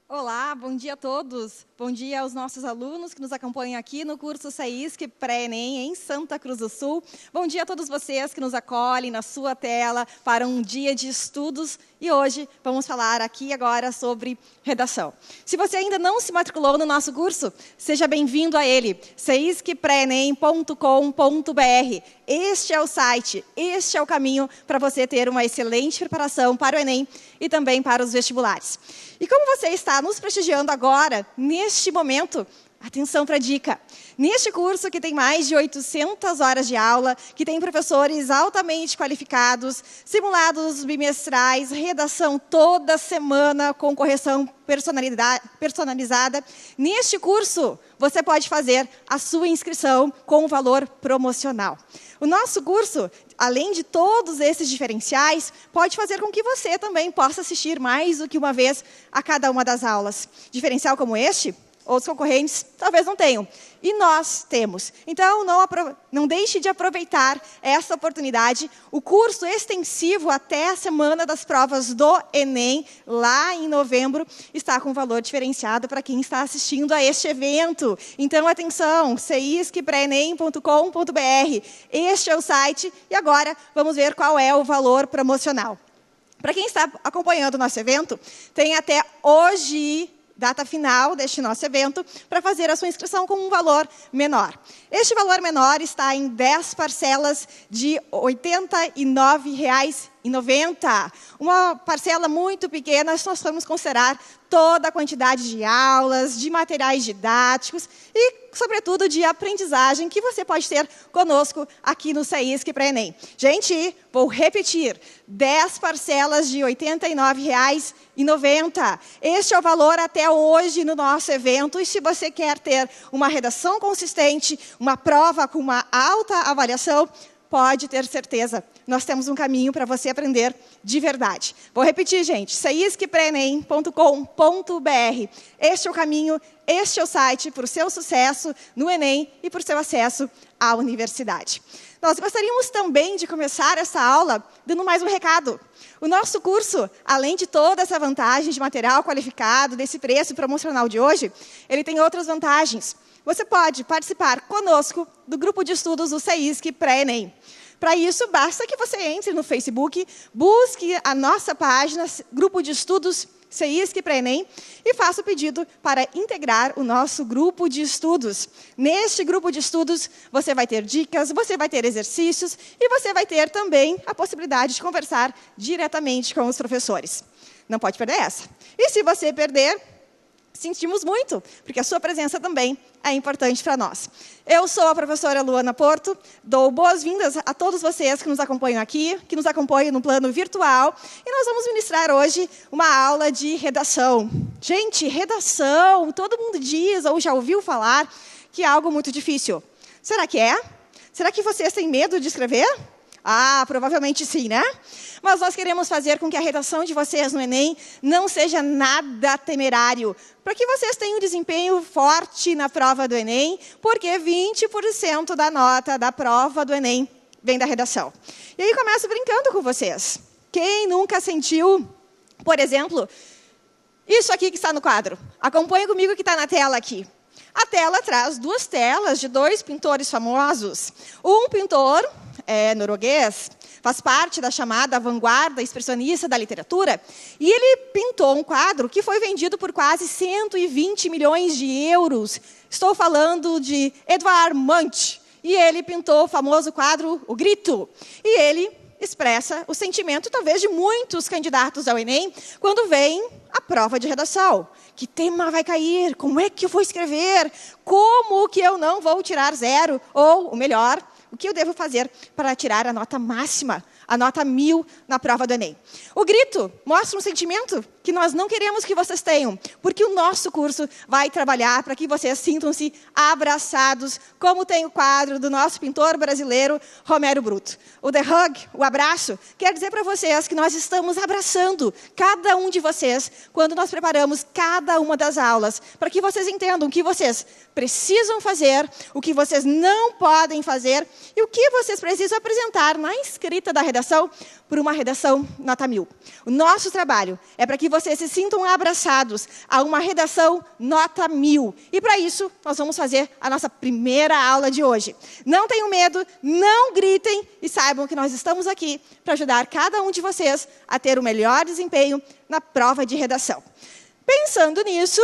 Olá, bom dia a todos. Bom dia aos nossos alunos que nos acompanham aqui no curso SAISC Pré-ENEM em Santa Cruz do Sul. Bom dia a todos vocês que nos acolhem na sua tela para um dia de estudos. E hoje vamos falar aqui agora sobre redação. Se você ainda não se matriculou no nosso curso, seja bem-vindo a ele, saiscprenem.com.br. Este é o site, este é o caminho para você ter uma excelente preparação para o Enem e também para os vestibulares. E como você está nos prestigiando agora, neste momento, atenção para a dica. Neste curso, que tem mais de 800 horas de aula, que tem professores altamente qualificados, simulados bimestrais, redação toda semana com correção personalizada, neste curso, você pode fazer a sua inscrição com valor promocional. O nosso curso, além de todos esses diferenciais, pode fazer com que você também possa assistir mais do que uma vez a cada uma das aulas. Diferencial como este, outros concorrentes talvez não tenham. E nós temos. Então, não deixe de aproveitar essa oportunidade. O curso extensivo até a semana das provas do Enem, lá em novembro, está com valor diferenciado para quem está assistindo a este evento. Então, atenção, saiscprenem.com.br. Este é o site. E agora, vamos ver qual é o valor promocional. Para quem está acompanhando o nosso evento, tem até hoje, data final deste nosso evento, para fazer a sua inscrição com um valor menor. Este valor menor está em 10 parcelas de R$ 89,90. Uma parcela muito pequena, nós vamos considerar toda a quantidade de aulas, de materiais didáticos e, sobretudo, de aprendizagem que você pode ter conosco aqui no SAISC Pré-ENEM. Gente, vou repetir, 10 parcelas de R$ 89,90. Este é o valor até hoje no nosso evento. E se você quer ter uma redação consistente, uma prova com uma alta avaliação, pode ter certeza, nós temos um caminho para você aprender de verdade. Vou repetir, gente, saiscprenem.com.br. Este é o caminho, este é o site para o seu sucesso no Enem e para o seu acesso à universidade. Nós gostaríamos também de começar essa aula dando mais um recado. O nosso curso, além de toda essa vantagem de material qualificado, desse preço promocional de hoje, ele tem outras vantagens. Você pode participar conosco do grupo de estudos do SAISC Pré-ENEM. Para isso, basta que você entre no Facebook, busque a nossa página, Grupo de Estudos SAISC Pré-ENEM, e faça o pedido para integrar o nosso grupo de estudos. Neste grupo de estudos, você vai ter dicas, você vai ter exercícios e você vai ter também a possibilidade de conversar diretamente com os professores. Não pode perder essa. E se você perder, sentimos muito, porque a sua presença também é importante para nós. Eu sou a professora Luana Porto, dou boas-vindas a todos vocês que nos acompanham aqui, que nos acompanham no plano virtual, e nós vamos ministrar hoje uma aula de redação. Gente, redação, todo mundo diz ou já ouviu falar que é algo muito difícil. Será que é? Será que vocês têm medo de escrever? Ah, provavelmente sim, né? Mas nós queremos fazer com que a redação de vocês no Enem não seja nada temerário, para que vocês tenham um desempenho forte na prova do Enem, porque 20% da nota da prova do Enem vem da redação. E aí começo brincando com vocês. Quem nunca sentiu, por exemplo, isso aqui que está no quadro? Acompanhe comigo que está na tela aqui. A tela traz duas telas de dois pintores famosos. Um pintor norueguês, faz parte da chamada vanguarda expressionista da literatura, e ele pintou um quadro que foi vendido por quase 120 milhões de euros. Estou falando de Edvard Munch, e ele pintou o famoso quadro O Grito. E ele expressa o sentimento, talvez, de muitos candidatos ao Enem, quando vem a prova de redação. Que tema vai cair? Como é que eu vou escrever? Como que eu não vou tirar 0? Ou, o melhor, o que eu devo fazer para tirar a nota máxima, a nota 1000 na prova do Enem. O grito mostra um sentimento que nós não queremos que vocês tenham, porque o nosso curso vai trabalhar para que vocês sintam-se abraçados, como tem o quadro do nosso pintor brasileiro, Romero Brito. O The Hug, o abraço, quer dizer para vocês que nós estamos abraçando cada um de vocês quando nós preparamos cada uma das aulas, para que vocês entendam o que vocês precisam fazer, o que vocês não podem fazer e o que vocês precisam apresentar na escrita da redação por uma redação nota 1000. O nosso trabalho é para que vocês se sintam abraçados a uma redação nota 1000. E para isso, nós vamos fazer a nossa primeira aula de hoje. Não tenham medo, não gritem e saibam que nós estamos aqui para ajudar cada um de vocês a ter o melhor desempenho na prova de redação. Pensando nisso,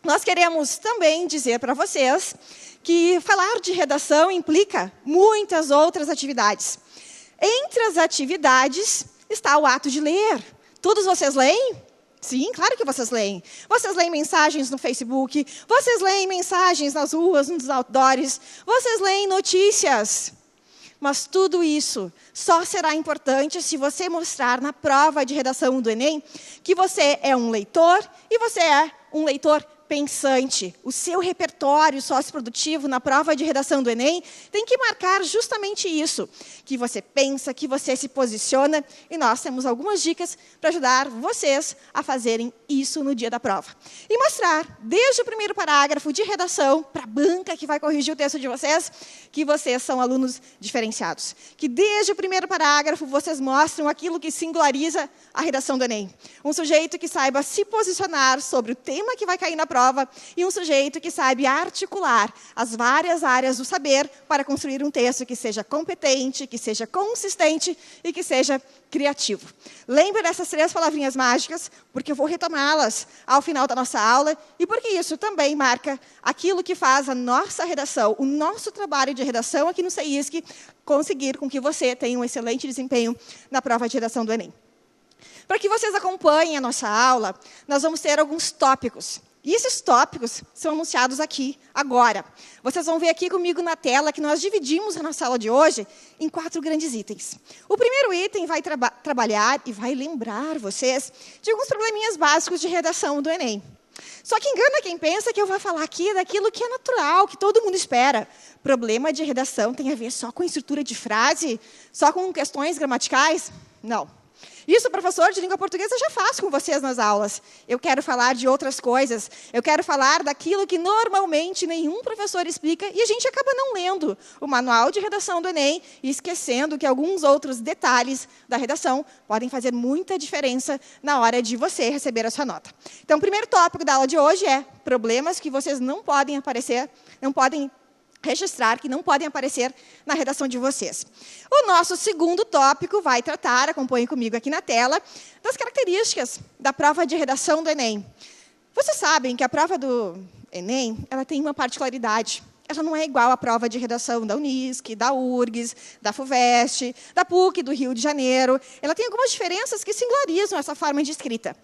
nós queremos também dizer para vocês que falar de redação implica muitas outras atividades. Entre as atividades está o ato de ler. Todos vocês leem? Sim, claro que vocês leem. Vocês leem mensagens no Facebook, vocês leem mensagens nas ruas, nos outdoors, vocês leem notícias. Mas tudo isso só será importante se você mostrar na prova de redação do Enem que você é um leitor e você é um leitor pensante. O seu repertório socioprodutivo na prova de redação do Enem tem que marcar justamente isso, que você pensa, que você se posiciona, e nós temos algumas dicas para ajudar vocês a fazerem isso no dia da prova. E mostrar, desde o primeiro parágrafo de redação, para a banca que vai corrigir o texto de vocês, que vocês são alunos diferenciados. Que desde o primeiro parágrafo vocês mostram aquilo que singulariza a redação do Enem. Um sujeito que saiba se posicionar sobre o tema que vai cair na prova e um sujeito que saiba articular as várias áreas do saber para construir um texto que seja competente, que seja consistente e que seja criativo. Lembre dessas 3 palavrinhas mágicas, porque eu vou retomá-las ao final da nossa aula e porque isso também marca aquilo que faz a nossa redação, o nosso trabalho de redação aqui no CEISC, conseguir com que você tenha um excelente desempenho na prova de redação do Enem. Para que vocês acompanhem a nossa aula, nós vamos ter alguns tópicos. E esses tópicos são anunciados aqui, agora. Vocês vão ver aqui comigo na tela que nós dividimos a nossa aula de hoje em 4 grandes itens. O primeiro item vai trabalhar e vai lembrar vocês de alguns probleminhas básicos de redação do Enem. Só que engana quem pensa que eu vou falar aqui daquilo que é natural, que todo mundo espera. Problema de redação tem a ver só com estrutura de frase? Só com questões gramaticais? Não. Isso o professor de língua portuguesa já faz com vocês nas aulas. Eu quero falar de outras coisas. Eu quero falar daquilo que normalmente nenhum professor explica e a gente acaba não lendo o manual de redação do Enem e esquecendo que alguns outros detalhes da redação podem fazer muita diferença na hora de você receber a sua nota. Então, o primeiro tópico da aula de hoje é problemas que vocês não podem registrar, que não podem aparecer na redação de vocês. O nosso segundo tópico vai tratar, acompanhem comigo aqui na tela, das características da prova de redação do Enem. Vocês sabem que a prova do Enem, ela tem uma particularidade. Ela não é igual à prova de redação da Unisc, da URGS, da FUVEST, da PUC do Rio de Janeiro. Ela tem algumas diferenças que singularizam essa forma de escrita.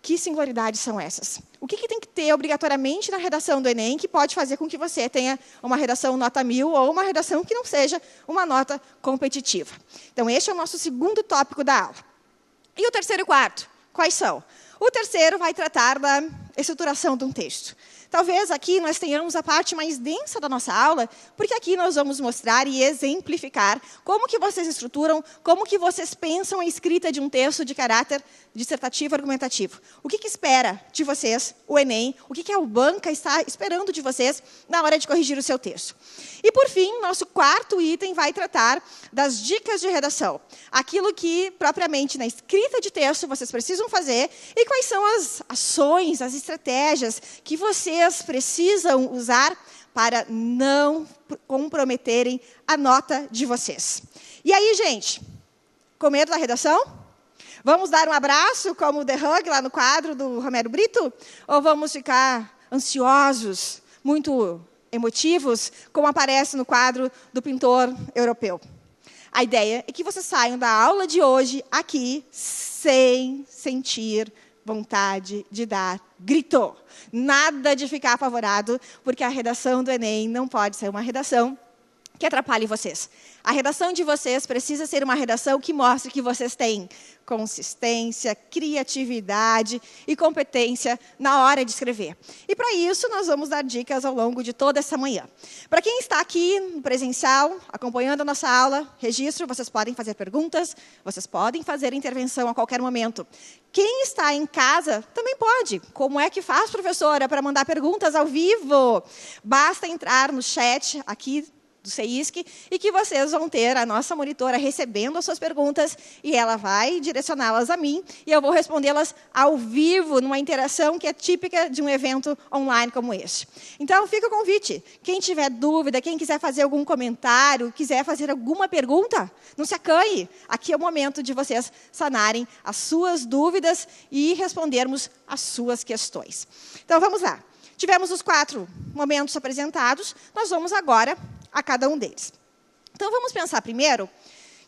Que singularidades são essas? O que tem que ter obrigatoriamente na redação do Enem que pode fazer com que você tenha uma redação nota 1000 ou uma redação que não seja uma nota competitiva? Então, este é o nosso segundo tópico da aula. E o terceiro e quarto? Quais são? O terceiro vai tratar da estruturação de um texto. Talvez aqui nós tenhamos a parte mais densa da nossa aula, porque aqui nós vamos mostrar e exemplificar como que vocês estruturam, como que vocês pensam a escrita de um texto de caráter dissertativo argumentativo. O que espera de vocês o Enem, o que a banca está esperando de vocês na hora de corrigir o seu texto. E, por fim, nosso quarto item vai tratar das dicas de redação. Aquilo que, propriamente, na escrita de texto, vocês precisam fazer e quais são as ações, as estratégias que vocês precisam usar para não comprometerem a nota de vocês. E aí, gente, com medo da redação? Vamos dar um abraço, como o The Hug, lá no quadro do Romero Brito? Ou vamos ficar ansiosos, muito emotivos, como aparece no quadro do pintor europeu? A ideia é que vocês saiam da aula de hoje aqui sem sentir vontade de dar grito. Nada de ficar apavorado, porque a redação do Enem não pode ser uma redação que atrapalhe vocês. A redação de vocês precisa ser uma redação que mostre que vocês têm consistência, criatividade e competência na hora de escrever. E para isso, nós vamos dar dicas ao longo de toda essa manhã. Para quem está aqui no presencial, acompanhando a nossa aula, registro, vocês podem fazer perguntas, vocês podem fazer intervenção a qualquer momento. Quem está em casa também pode. Como é que faz, professora, para mandar perguntas ao vivo? Basta entrar no chat aqui do CEISC e que vocês vão ter a nossa monitora recebendo as suas perguntas e ela vai direcioná-las a mim e eu vou respondê-las ao vivo, numa interação que é típica de um evento online como este. Então, fica o convite. Quem tiver dúvida, quem quiser fazer algum comentário, quiser fazer alguma pergunta, não se acanhe. Aqui é o momento de vocês sanarem as suas dúvidas e respondermos as suas questões. Então, vamos lá. Tivemos os 4 momentos apresentados, nós vamos agora a cada um deles. Então, vamos pensar primeiro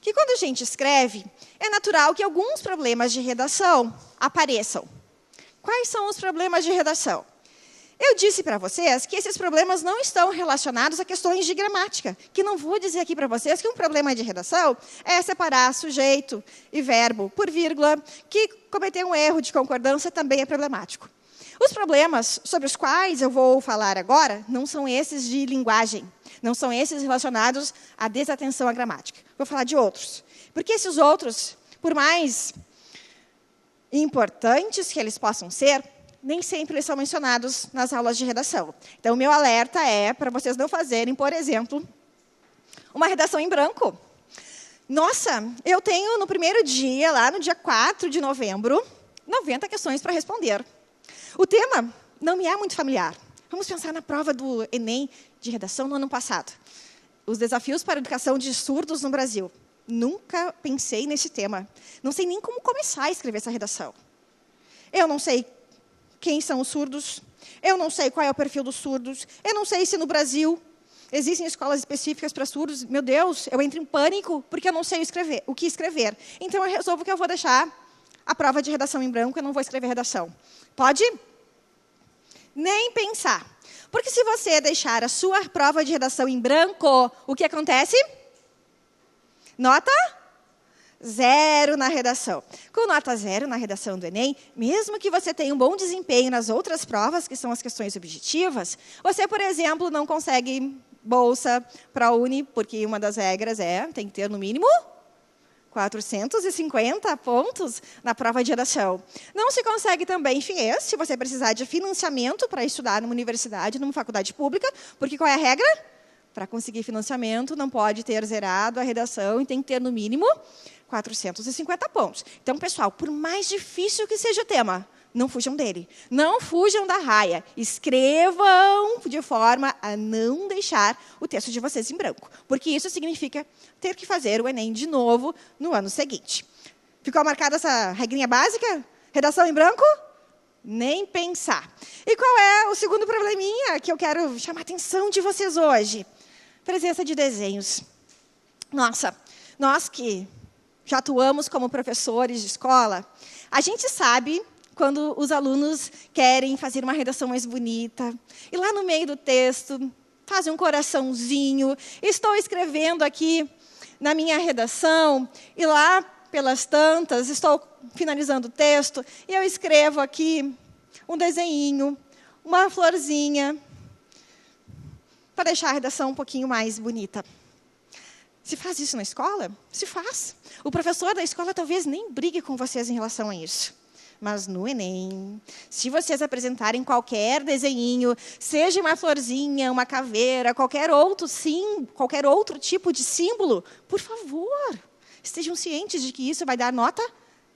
que quando a gente escreve, é natural que alguns problemas de redação apareçam. Quais são os problemas de redação? Eu disse para vocês que esses problemas não estão relacionados a questões de gramática, que não vou dizer aqui para vocês que um problema de redação é separar sujeito e verbo por vírgula, que cometer um erro de concordância também é problemático. Os problemas sobre os quais eu vou falar agora não são esses de linguagem, não são esses relacionados à desatenção à gramática. Vou falar de outros. Porque esses outros, por mais importantes que eles possam ser, nem sempre eles são mencionados nas aulas de redação. Então, o meu alerta é para vocês não fazerem, por exemplo, uma redação em branco. Nossa, eu tenho no primeiro dia, lá no dia 4 de novembro, 90 questões para responder. O tema não me é muito familiar. Vamos pensar na prova do Enem de redação no ano passado. Os desafios para a educação de surdos no Brasil. Nunca pensei nesse tema. Não sei nem como começar a escrever essa redação. Eu não sei quem são os surdos. Eu não sei qual é o perfil dos surdos. Eu não sei se no Brasil existem escolas específicas para surdos. Meu Deus, eu entro em pânico porque eu não sei o que escrever. Então, eu resolvo que eu vou deixar a prova de redação em branco, eu não vou escrever redação. Pode? Nem pensar. Porque se você deixar a sua prova de redação em branco, o que acontece? Nota 0 na redação. Com nota 0 na redação do Enem, mesmo que você tenha um bom desempenho nas outras provas, que são as questões objetivas, você, por exemplo, não consegue bolsa para a Uni, porque uma das regras tem que ter no mínimo 450 pontos na prova de redação. Não se consegue também FIES, se você precisar de financiamento para estudar numa universidade, numa faculdade pública, porque qual é a regra? Para conseguir financiamento, não pode ter zerado a redação e tem que ter, no mínimo, 450 pontos. Então, pessoal, por mais difícil que seja o tema, não fujam dele. Não fujam da raia. Escrevam de forma a não deixar o texto de vocês em branco. Porque isso significa ter que fazer o Enem de novo no ano seguinte. Ficou marcada essa regrinha básica? Redação em branco? Nem pensar. E qual é o segundo probleminha que eu quero chamar a atenção de vocês hoje? Presença de desenhos. Nossa, nós que já atuamos como professores de escola, a gente sabe quando os alunos querem fazer uma redação mais bonita. E lá no meio do texto, fazem um coraçãozinho. Estou escrevendo aqui na minha redação, e lá pelas tantas, estou finalizando o texto, e eu escrevo aqui um desenhinho, uma florzinha, para deixar a redação um pouquinho mais bonita. Se faz isso na escola? Se faz. O professor da escola talvez nem brigue com vocês em relação a isso. Mas no Enem, se vocês apresentarem qualquer desenhinho, seja uma florzinha, uma caveira, qualquer outro tipo de símbolo, por favor, estejam cientes de que isso vai dar nota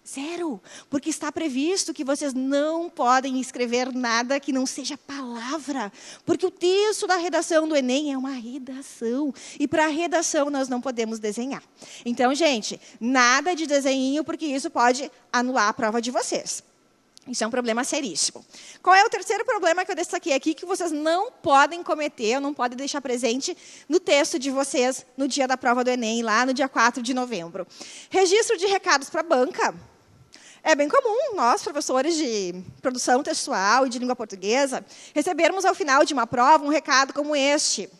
0. Porque está previsto que vocês não podem escrever nada que não seja palavra. Porque o texto da redação do Enem é uma redação. E para a redação nós não podemos desenhar. Então, gente, nada de desenhinho, porque isso pode anular a prova de vocês. Isso é um problema seríssimo. Qual é o terceiro problema que eu destaquei aqui, que vocês não podem cometer, não podem deixar presente no texto de vocês no dia da prova do Enem, lá no dia 4 de novembro? Registro de recados para a banca. É bem comum nós, professores de produção textual e de língua portuguesa, recebermos ao final de uma prova um recado como este.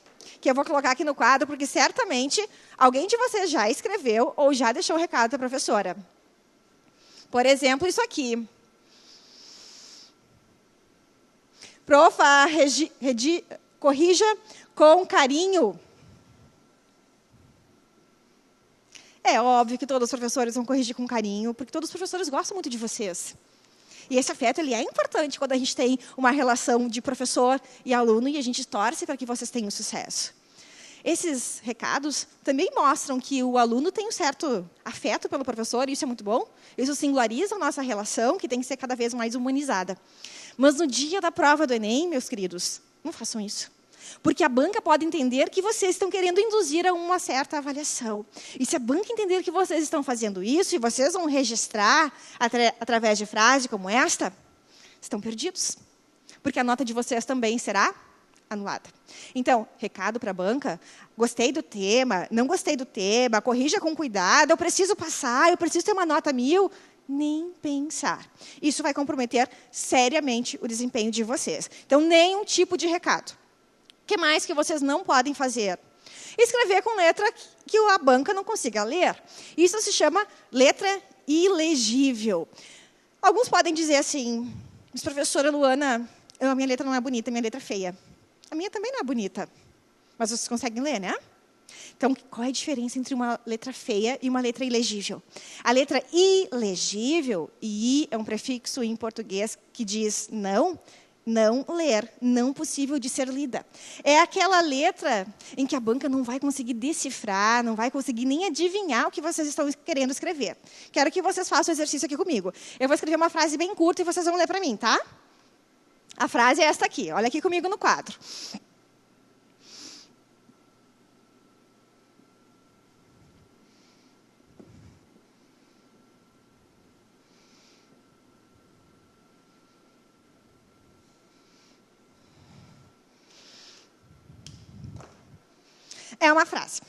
que eu vou colocar aqui no quadro, porque certamente alguém de vocês já escreveu ou já deixou um recado para a professora. Por exemplo, isso aqui. Profa, corrija com carinho. É óbvio que todos os professores vão corrigir com carinho, porque todos os professores gostam muito de vocês. E esse afeto ele é importante quando a gente tem uma relação de professor e aluno e a gente torce para que vocês tenham sucesso. Esses recados também mostram que o aluno tem um certo afeto pelo professor, e isso é muito bom. Isso singulariza a nossa relação, que tem que ser cada vez mais humanizada. Mas no dia da prova do Enem, meus queridos, não façam isso. Porque a banca pode entender que vocês estão querendo induzir a uma certa avaliação. E se a banca entender que vocês estão fazendo isso, e vocês vão registrar através de frase como esta, estão perdidos. Porque a nota de vocês também será anulada. Então, recado para a banca, gostei do tema, não gostei do tema, corrija com cuidado, eu preciso passar, eu preciso ter uma nota 1000, nem pensar. Isso vai comprometer seriamente o desempenho de vocês. Então, nenhum tipo de recado. O que mais que vocês não podem fazer? Escrever com letra que a banca não consiga ler. Isso se chama letra ilegível. Alguns podem dizer assim, mas professora Luana, a minha letra não é bonita, a minha letra é feia. A minha também não é bonita, mas vocês conseguem ler, né? Então, qual é a diferença entre uma letra feia e uma letra ilegível? A letra ilegível, I é um prefixo em português que diz não ler, não possível de ser lida. É aquela letra em que a banca não vai conseguir decifrar, não vai conseguir nem adivinhar o que vocês estão querendo escrever. Quero que vocês façam o exercício aqui comigo. Eu vou escrever uma frase bem curta e vocês vão ler para mim, tá? A frase é esta aqui, olha aqui comigo no quadro. É uma frase.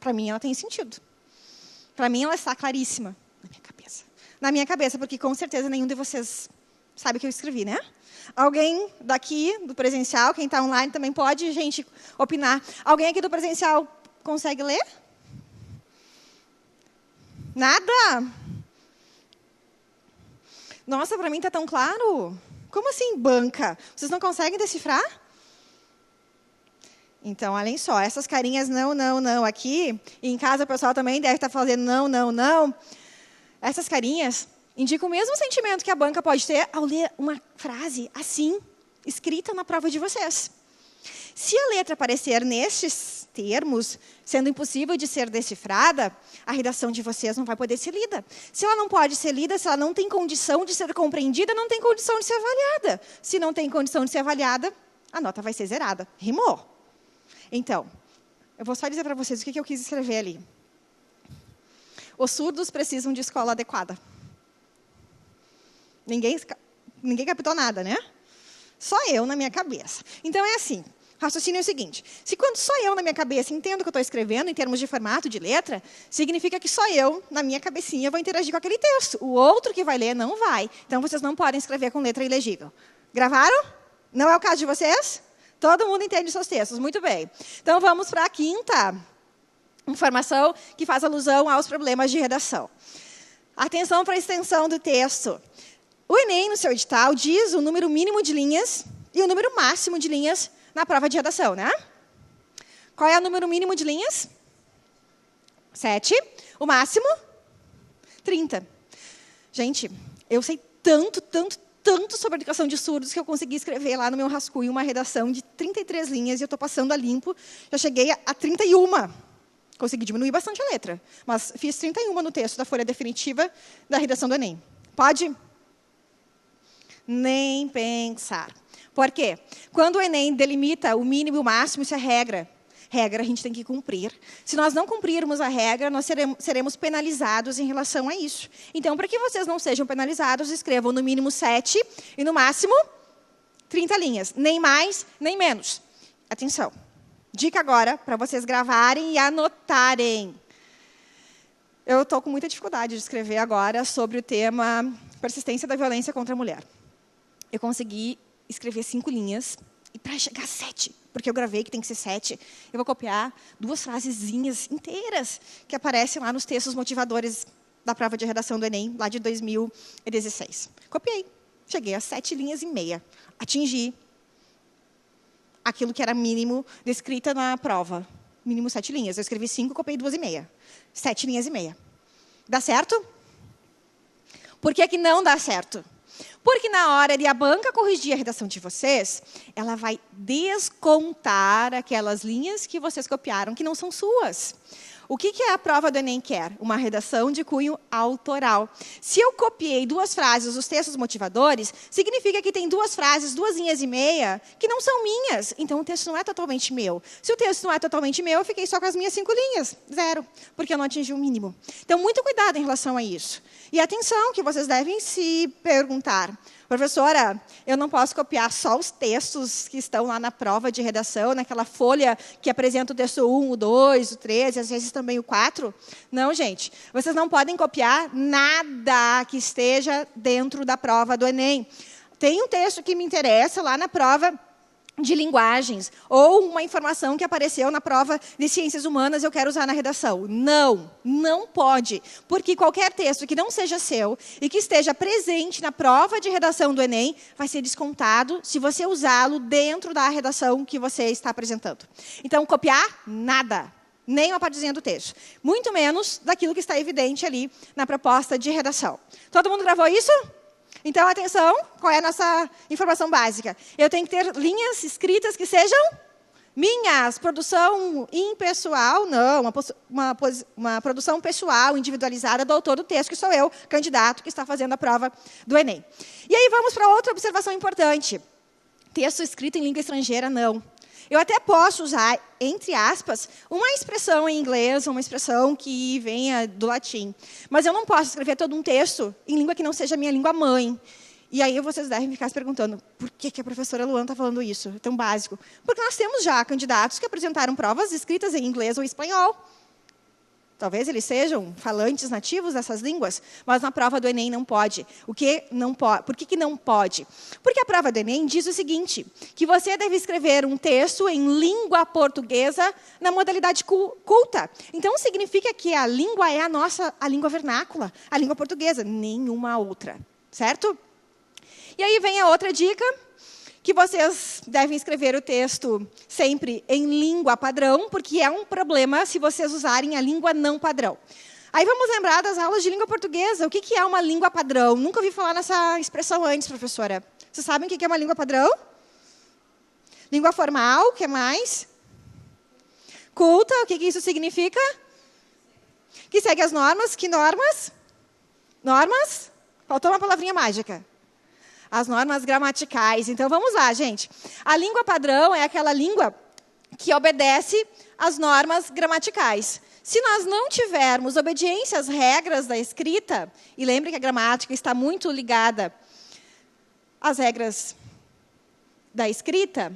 Para mim, ela tem sentido. Para mim, ela está claríssima na minha cabeça. Na minha cabeça, porque com certeza nenhum de vocês sabe o que eu escrevi, né? Alguém daqui, do presencial, quem está online também pode, gente, opinar. Alguém aqui do presencial consegue ler? Nada? Nossa, para mim está tão claro. Como assim, banca? Vocês não conseguem decifrar? Então, olhem só, essas carinhas não aqui, e em casa o pessoal também deve estar fazendo não. Essas carinhas indicam o mesmo sentimento que a banca pode ter ao ler uma frase assim, escrita na prova de vocês. Se a letra aparecer nestes termos, sendo impossível de ser decifrada, a redação de vocês não vai poder ser lida. Se ela não pode ser lida, se ela não tem condição de ser compreendida, não tem condição de ser avaliada. Se não tem condição de ser avaliada, a nota vai ser zerada. Rimou. Então, eu vou só dizer para vocês o que eu quis escrever ali. Os surdos precisam de escola adequada. Ninguém captou nada, né? Só eu na minha cabeça. Então, é assim. O raciocínio é o seguinte. Se quando só eu na minha cabeça entendo o que eu estou escrevendo, em termos de formato, de letra, significa que só eu, na minha cabecinha, vou interagir com aquele texto. O outro que vai ler não vai. Então, vocês não podem escrever com letra ilegível. Gravaram? Não é o caso de vocês? Todo mundo entende seus textos, muito bem. Então, vamos para a quinta informação que faz alusão aos problemas de redação. Atenção para a extensão do texto. O Enem, no seu edital, diz o número mínimo de linhas e o número máximo de linhas na prova de redação, né? Qual é o número mínimo de linhas? 7. O máximo? 30. Gente, eu sei tanto sobre a educação de surdos que eu consegui escrever lá no meu rascunho uma redação de 33 linhas e eu estou passando a limpo. Já cheguei a 31. Consegui diminuir bastante a letra, mas fiz 31 no texto da folha definitiva da redação do Enem. Pode? Nem pensar. Por quê? Quando o Enem delimita o mínimo e o máximo, isso é regra. Regra a gente tem que cumprir. Se nós não cumprirmos a regra, nós seremos penalizados em relação a isso. Então, para que vocês não sejam penalizados, escrevam no mínimo 7 e no máximo 30 linhas. Nem mais, nem menos. Atenção. Dica agora para vocês gravarem e anotarem. Eu estou com muita dificuldade de escrever agora sobre o tema persistência da violência contra a mulher. Eu consegui escrever 5 linhas E para chegar a 7, porque eu gravei que tem que ser 7, eu vou copiar 2 frasezinhas inteiras que aparecem lá nos textos motivadores da prova de redação do Enem, lá de 2016. Copiei. Cheguei a 7 linhas e meia. Atingi aquilo que era mínimo descrita na prova. Mínimo 7 linhas. Eu escrevi 5, copiei 2,5. 7 linhas e meia. Dá certo? Por que que não dá certo? Porque na hora de a banca corrigir a redação de vocês, ela vai descontar aquelas linhas que vocês copiaram, que não são suas. O que a prova do Enem quer? Uma redação de cunho autoral. Se eu copiei 2 frases dos textos motivadores, significa que tem 2 frases, 2 linhas e meia, que não são minhas. Então, o texto não é totalmente meu. Se o texto não é totalmente meu, eu fiquei só com as minhas 5 linhas. 0, porque eu não atingi o mínimo. Então, muito cuidado em relação a isso. E atenção, que vocês devem se perguntar. Professora, eu não posso copiar só os textos que estão lá na prova de redação, naquela folha que apresenta o texto 1, o 2, o 3, e às vezes também o 4? Não, gente. Vocês não podem copiar nada que esteja dentro da prova do Enem. Tem um texto que me interessa lá na prova de linguagens, ou uma informação que apareceu na prova de ciências humanas, eu quero usar na redação. Não, não pode, porque qualquer texto que não seja seu e que esteja presente na prova de redação do Enem, vai ser descontado se você usá-lo dentro da redação que você está apresentando. Então, copiar, nada. Nem uma partezinha do texto. Muito menos daquilo que está evidente ali na proposta de redação. Todo mundo gravou isso? Então, atenção, qual é a nossa informação básica? Eu tenho que ter linhas escritas que sejam minhas. Produção impessoal, não. Uma produção pessoal, individualizada do autor do texto, que sou eu, candidato, que está fazendo a prova do Enem. E aí, vamos para outra observação importante. Texto escrito em língua estrangeira, não. Eu até posso usar, entre aspas, uma expressão em inglês, uma expressão que venha do latim. Mas eu não posso escrever todo um texto em língua que não seja a minha língua mãe. E aí vocês devem ficar se perguntando, por que a professora Luana está falando isso? É tão básico. Porque nós temos já candidatos que apresentaram provas escritas em inglês ou espanhol. Talvez eles sejam falantes nativos dessas línguas, mas na prova do Enem não pode. Por que que não pode? Porque a prova do Enem diz o seguinte, que você deve escrever um texto em língua portuguesa na modalidade culta. Então, significa que a língua é a língua vernácula, a língua portuguesa, nenhuma outra. Certo? E aí vem a outra dica, que vocês devem escrever o texto sempre em língua padrão, porque é um problema se vocês usarem a língua não padrão. Aí vamos lembrar das aulas de língua portuguesa. O que é uma língua padrão? Nunca ouvi falar nessa expressão antes, professora. Vocês sabem o que é uma língua padrão? Língua formal, o que mais? Culta, o que isso significa? Que segue as normas. Que normas? Normas? Faltou uma palavrinha mágica. As normas gramaticais. Então, vamos lá, gente. A língua padrão é aquela língua que obedece às normas gramaticais. Se nós não tivermos obediência às regras da escrita, e lembre que a gramática está muito ligada às regras da escrita,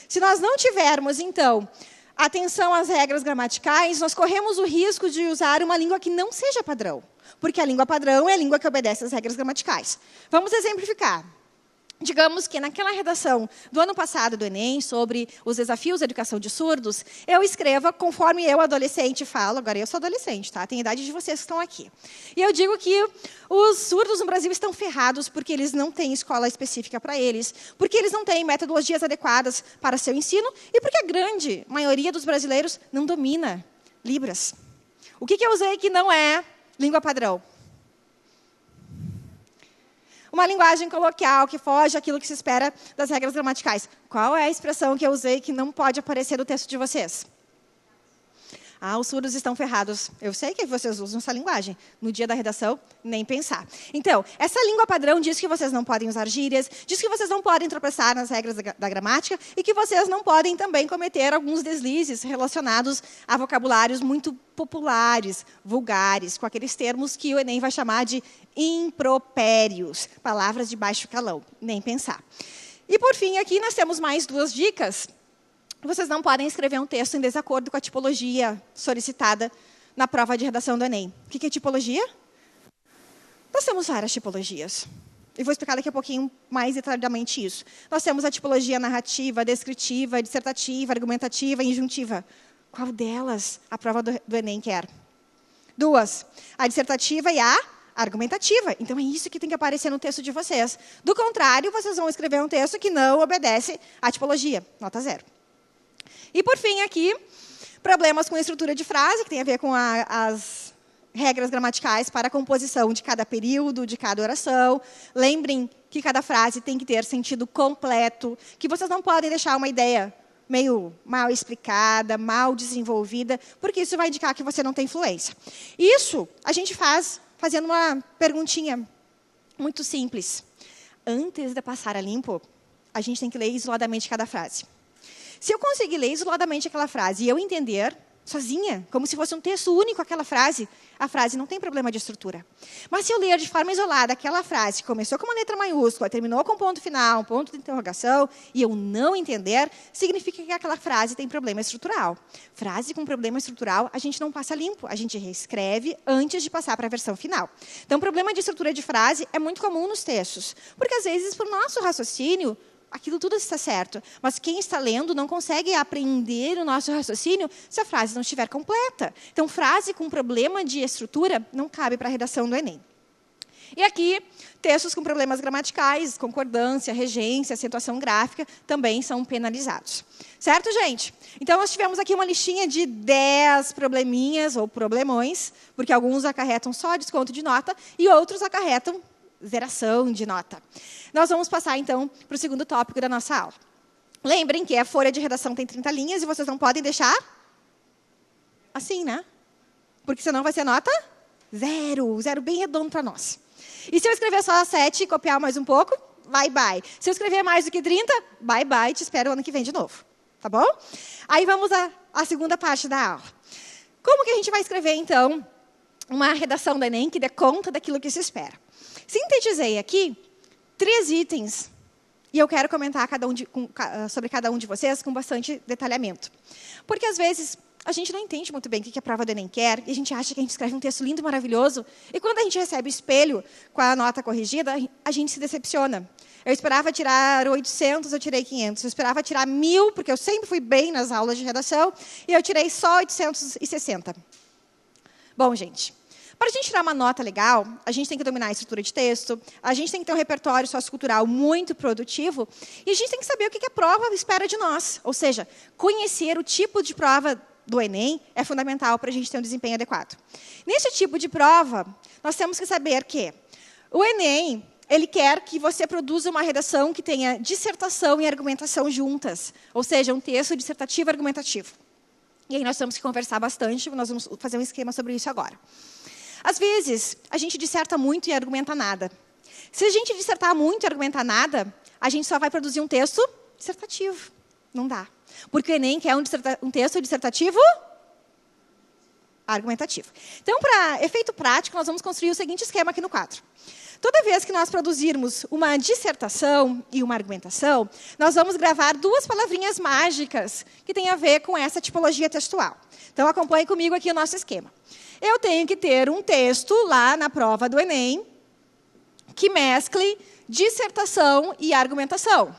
se nós não tivermos, então, atenção às regras gramaticais, nós corremos o risco de usar uma língua que não seja padrão. Porque a língua padrão é a língua que obedece às regras gramaticais. Vamos exemplificar. Digamos que naquela redação do ano passado do Enem, sobre os desafios da educação de surdos, eu escreva conforme eu, adolescente, falo. Agora, eu sou adolescente, tá? Tem a idade de vocês que estão aqui. E eu digo que os surdos no Brasil estão ferrados porque eles não têm escola específica para eles, porque eles não têm metodologias adequadas para seu ensino e porque a grande maioria dos brasileiros não domina Libras. O que eu usei que não é língua padrão? Uma linguagem coloquial que foge àquilo que se espera das regras gramaticais. Qual é a expressão que eu usei que não pode aparecer no texto de vocês? Ah, os surdos estão ferrados. Eu sei que vocês usam essa linguagem. No dia da redação, nem pensar. Então, essa língua padrão diz que vocês não podem usar gírias, diz que vocês não podem tropeçar nas regras da gramática e que vocês não podem também cometer alguns deslizes relacionados a vocabulários muito populares, vulgares, com aqueles termos que o Enem vai chamar de impropérios, palavras de baixo calão, nem pensar. E, por fim, aqui nós temos mais 2 dicas. Vocês não podem escrever um texto em desacordo com a tipologia solicitada na prova de redação do Enem. O que é tipologia? Nós temos várias tipologias. E vou explicar daqui a pouquinho mais detalhadamente isso. Nós temos a tipologia narrativa, descritiva, dissertativa, argumentativa e injuntiva. Qual delas a prova do Enem quer? 2. A dissertativa e a argumentativa. Então, é isso que tem que aparecer no texto de vocês. Do contrário, vocês vão escrever um texto que não obedece à tipologia. Nota 0. E, por fim, aqui, problemas com a estrutura de frase, que tem a ver com as regras gramaticais para a composição de cada período, de cada oração. Lembrem que cada frase tem que ter sentido completo, que vocês não podem deixar uma ideia meio mal explicada, mal desenvolvida, porque isso vai indicar que você não tem fluência. Isso a gente faz fazendo uma perguntinha muito simples. Antes de passar a limpo, a gente tem que ler isoladamente cada frase. Se eu conseguir ler isoladamente aquela frase e eu entender sozinha, como se fosse um texto único aquela frase, a frase não tem problema de estrutura. Mas se eu ler de forma isolada aquela frase, que começou com uma letra maiúscula, terminou com um ponto final, um ponto de interrogação, e eu não entender, significa que aquela frase tem problema estrutural. Frase com problema estrutural, a gente não passa limpo, a gente reescreve antes de passar para a versão final. Então, problema de estrutura de frase é muito comum nos textos, porque às vezes, por nosso raciocínio, aquilo tudo está certo, mas quem está lendo não consegue apreender o nosso raciocínio se a frase não estiver completa. Então, frase com problema de estrutura não cabe para a redação do Enem. E aqui, textos com problemas gramaticais, concordância, regência, acentuação gráfica, também são penalizados. Certo, gente? Então, nós tivemos aqui uma listinha de 10 probleminhas ou problemões, porque alguns acarretam só desconto de nota e outros acarretam zeração de nota. Nós vamos passar, então, para o segundo tópico da nossa aula. Lembrem que a folha de redação tem 30 linhas e vocês não podem deixar assim, né? Porque senão vai ser nota 0. 0 bem redondo para nós. E se eu escrever só 7 e copiar mais um pouco, bye, bye. Se eu escrever mais do que 30, bye, bye, te espero ano que vem de novo. Tá bom? Aí vamos à segunda parte da aula. Como que a gente vai escrever, então, uma redação do Enem que dê conta daquilo que se espera? Sintetizei aqui 3 itens e eu quero comentar sobre cada um de vocês com bastante detalhamento. Porque, às vezes, a gente não entende muito bem o que a prova do Enem quer e a gente acha que a gente escreve um texto lindo e maravilhoso e quando a gente recebe o espelho com a nota corrigida, a gente se decepciona. Eu esperava tirar 800, eu tirei 500. Eu esperava tirar 1000, porque eu sempre fui bem nas aulas de redação, e eu tirei só 860. Bom, gente, para a gente tirar uma nota legal, a gente tem que dominar a estrutura de texto, a gente tem que ter um repertório sociocultural muito produtivo, e a gente tem que saber o que a prova espera de nós. Ou seja, conhecer o tipo de prova do Enem é fundamental para a gente ter um desempenho adequado. Nesse tipo de prova, nós temos que saber que o Enem, ele quer que você produza uma redação que tenha dissertação e argumentação juntas, ou seja, um texto dissertativo e argumentativo. E aí nós temos que conversar bastante, nós vamos fazer um esquema sobre isso agora. Às vezes, a gente disserta muito e argumenta nada. Se a gente dissertar muito e argumentar nada, a gente só vai produzir um texto dissertativo. Não dá. Porque o Enem quer um texto dissertativo argumentativo. Então, para efeito prático, nós vamos construir o seguinte esquema aqui no quadro. Toda vez que nós produzirmos uma dissertação e uma argumentação, nós vamos gravar 2 palavrinhas mágicas que têm a ver com essa tipologia textual. Então, acompanhe comigo aqui o nosso esquema. Eu tenho que ter um texto lá na prova do Enem que mescle dissertação e argumentação.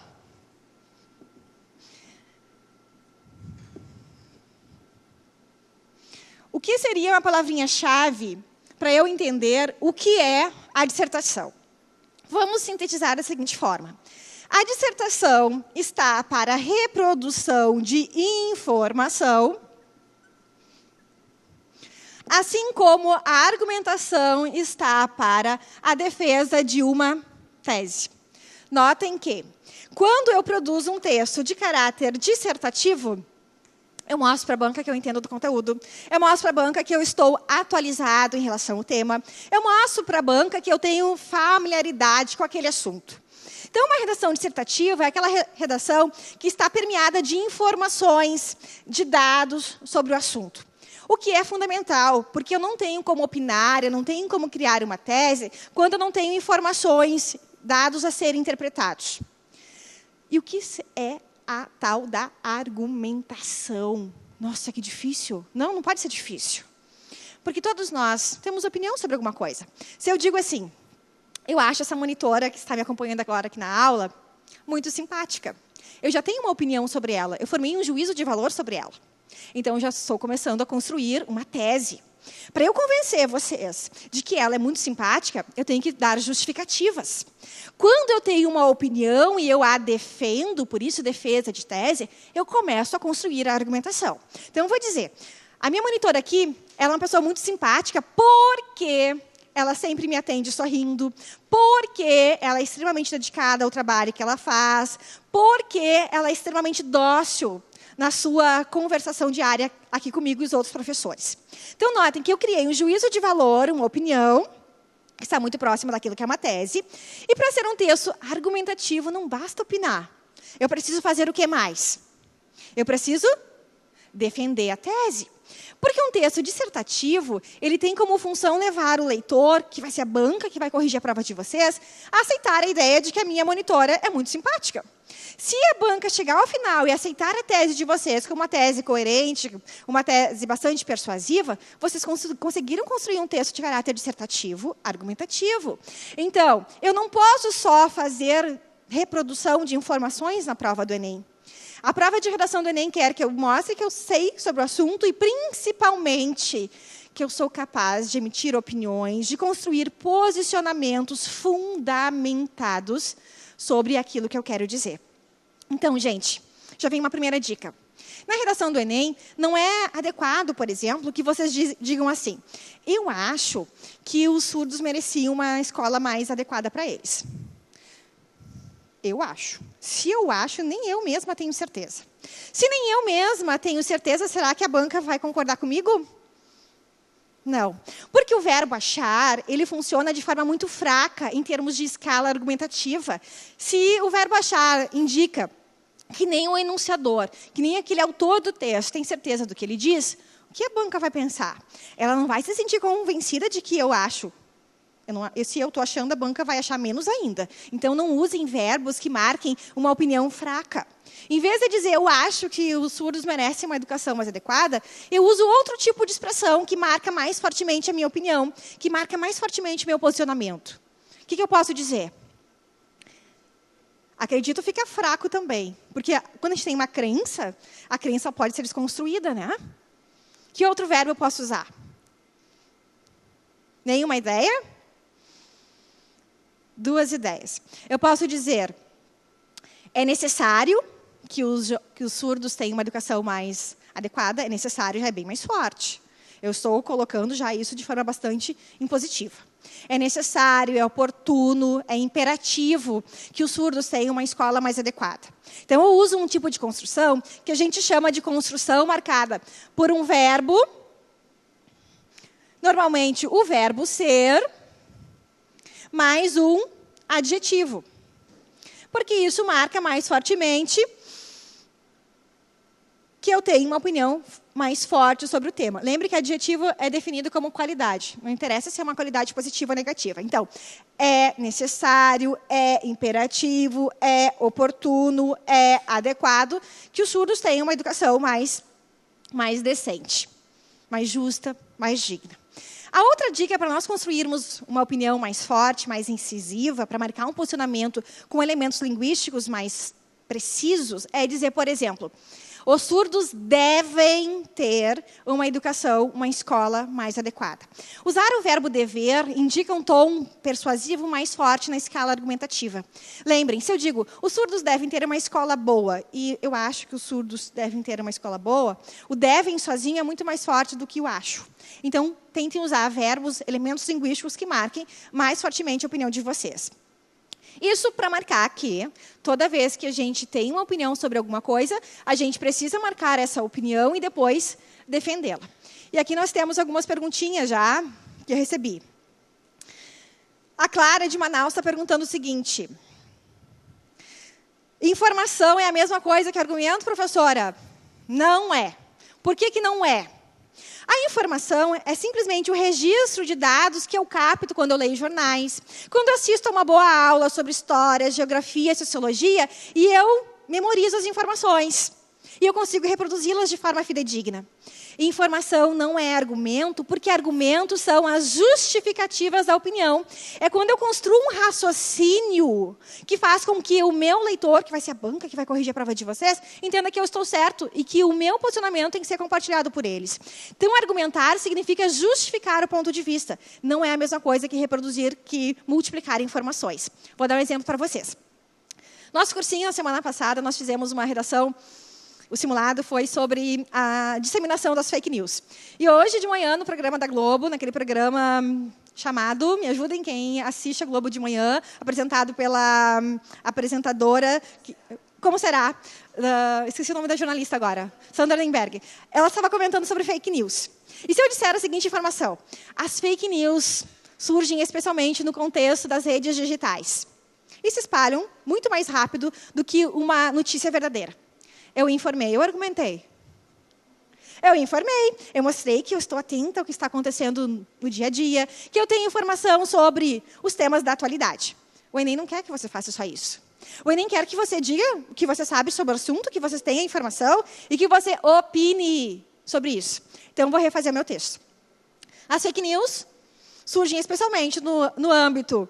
O que seria uma palavrinha-chave para eu entender o que é a dissertação? Vamos sintetizar da seguinte forma. A dissertação está para a reprodução de informação, assim como a argumentação está para a defesa de uma tese. Notem que, quando eu produzo um texto de caráter dissertativo, eu mostro para a banca que eu entendo do conteúdo. Eu mostro para a banca que eu estou atualizado em relação ao tema. Eu mostro para a banca que eu tenho familiaridade com aquele assunto. Então, uma redação dissertativa é aquela redação que está permeada de informações, de dados sobre o assunto. O que é fundamental, porque eu não tenho como opinar, eu não tenho como criar uma tese, quando eu não tenho informações, dados a serem interpretados. E o que é a tal da argumentação? Nossa, que difícil. Não, não pode ser difícil. Porque todos nós temos opinião sobre alguma coisa. Se eu digo assim, Eu acho essa monitora que está me acompanhando agora aqui na aula muito simpática. Eu já tenho uma opinião sobre ela. Eu formei um juízo de valor sobre ela. Então, eu já estou começando a construir uma tese. Para eu convencer vocês de que ela é muito simpática, eu tenho que dar justificativas. Quando eu tenho uma opinião e eu a defendo, por isso defesa de tese, eu começo a construir a argumentação. Então, eu vou dizer, a minha monitora aqui, ela é uma pessoa muito simpática porque ela sempre me atende sorrindo, porque ela é extremamente dedicada ao trabalho que ela faz, porque ela é extremamente dócil na sua conversação diária aqui comigo e os outros professores. Então, notem que eu criei um juízo de valor, uma opinião, que está muito próxima daquilo que é uma tese. E para ser um texto argumentativo, não basta opinar. Eu preciso fazer o que mais? Eu preciso defender a tese. Porque um texto dissertativo, ele tem como função levar o leitor, que vai ser a banca que vai corrigir a prova de vocês, a aceitar a ideia de que a minha monitora é muito simpática. Se a banca chegar ao final e aceitar a tese de vocês como uma tese coerente, uma tese bastante persuasiva, vocês conseguiram construir um texto de caráter dissertativo, argumentativo. Então, eu não posso só fazer reprodução de informações na prova do Enem. A prova de redação do Enem quer que eu mostre que eu sei sobre o assunto e, principalmente, que eu sou capaz de emitir opiniões, de construir posicionamentos fundamentados sobre aquilo que eu quero dizer. Então, gente, já vem uma primeira dica. Na redação do Enem, não é adequado, por exemplo, que vocês digam assim: eu acho que os surdos mereciam uma escola mais adequada para eles. Eu acho. Se eu acho, nem eu mesma tenho certeza. Se nem eu mesma tenho certeza, será que a banca vai concordar comigo? Não. Porque o verbo achar, ele funciona de forma muito fraca em termos de escala argumentativa. Se o verbo achar indica que nem o enunciador, que nem aquele autor do texto tem certeza do que ele diz, o que a banca vai pensar? Ela não vai se sentir convencida de que eu acho. Se eu estou achando, a banca vai achar menos ainda. Então, não usem verbos que marquem uma opinião fraca. Em vez de dizer, eu acho que os surdos merecem uma educação mais adequada, eu uso outro tipo de expressão que marca mais fortemente a minha opinião, que marca mais fortemente o meu posicionamento. O que eu posso dizer? Acredito fica fraco também. Porque quando a gente tem uma crença, a crença pode ser desconstruída, né? Que outro verbo eu posso usar? Nenhuma ideia? Duas ideias. Eu posso dizer, é necessário que os surdos tenham uma educação mais adequada, é necessário, já é bem mais forte. Eu estou colocando já isso de forma bastante impositiva. É necessário, é oportuno, é imperativo que os surdos tenham uma escola mais adequada. Então, eu uso um tipo de construção que a gente chama de construção marcada por um verbo, normalmente o verbo ser, mais um adjetivo. Porque isso marca mais fortemente que eu tenho uma opinião mais forte sobre o tema. Lembre que adjetivo é definido como qualidade. Não interessa se é uma qualidade positiva ou negativa. Então, é necessário, é imperativo, é oportuno, é adequado que os surdos tenham uma educação mais decente, mais justa, mais digna. A outra dica para nós construirmos uma opinião mais forte, mais incisiva, para marcar um posicionamento com elementos linguísticos mais precisos, é dizer, por exemplo, os surdos devem ter uma educação, uma escola mais adequada. Usar o verbo dever indica um tom persuasivo mais forte na escala argumentativa. Lembrem, se eu digo, os surdos devem ter uma escola boa, e eu acho que os surdos devem ter uma escola boa, o devem sozinho é muito mais forte do que o acho. Então, tentem usar verbos, elementos linguísticos que marquem mais fortemente a opinião de vocês. Isso para marcar que, toda vez que a gente tem uma opinião sobre alguma coisa, a gente precisa marcar essa opinião e depois defendê-la. E aqui nós temos algumas perguntinhas já que eu recebi. A Clara de Manaus está perguntando o seguinte: informação é a mesma coisa que argumento, professora? Não é. Por que não é? A informação é simplesmente o registro de dados que eu capto quando eu leio jornais, quando eu assisto a uma boa aula sobre história, geografia, sociologia, e eu memorizo as informações. e eu consigo reproduzi-las de forma fidedigna. Informação não é argumento, porque argumentos são as justificativas da opinião. É quando eu construo um raciocínio que faz com que o meu leitor, que vai ser a banca que vai corrigir a prova de vocês, entenda que eu estou certo e que o meu posicionamento tem que ser compartilhado por eles. Então, argumentar significa justificar o ponto de vista. Não é a mesma coisa que reproduzir, que multiplicar informações. Vou dar um exemplo para vocês. Nosso cursinho, na semana passada, nós fizemos uma redação. O simulado foi sobre a disseminação das fake news. E hoje de manhã, no programa da Globo, naquele programa chamado, me ajudem quem assiste a Globo de manhã, apresentado pela apresentadora, como será? Esqueci o nome da jornalista agora, Sandra Lemberg. Ela estava comentando sobre fake news. E se eu disser a seguinte informação? As fake news surgem especialmente no contexto das redes digitais. E se espalham muito mais rápido do que uma notícia verdadeira. Eu informei, eu argumentei. Eu informei, eu mostrei que eu estou atenta ao que está acontecendo no dia a dia, que eu tenho informação sobre os temas da atualidade. O Enem não quer que você faça só isso. O Enem quer que você diga o que você sabe sobre o assunto, que você tenha informação e que você opine sobre isso. Então, eu vou refazer meu texto. As fake news surgem especialmente no âmbito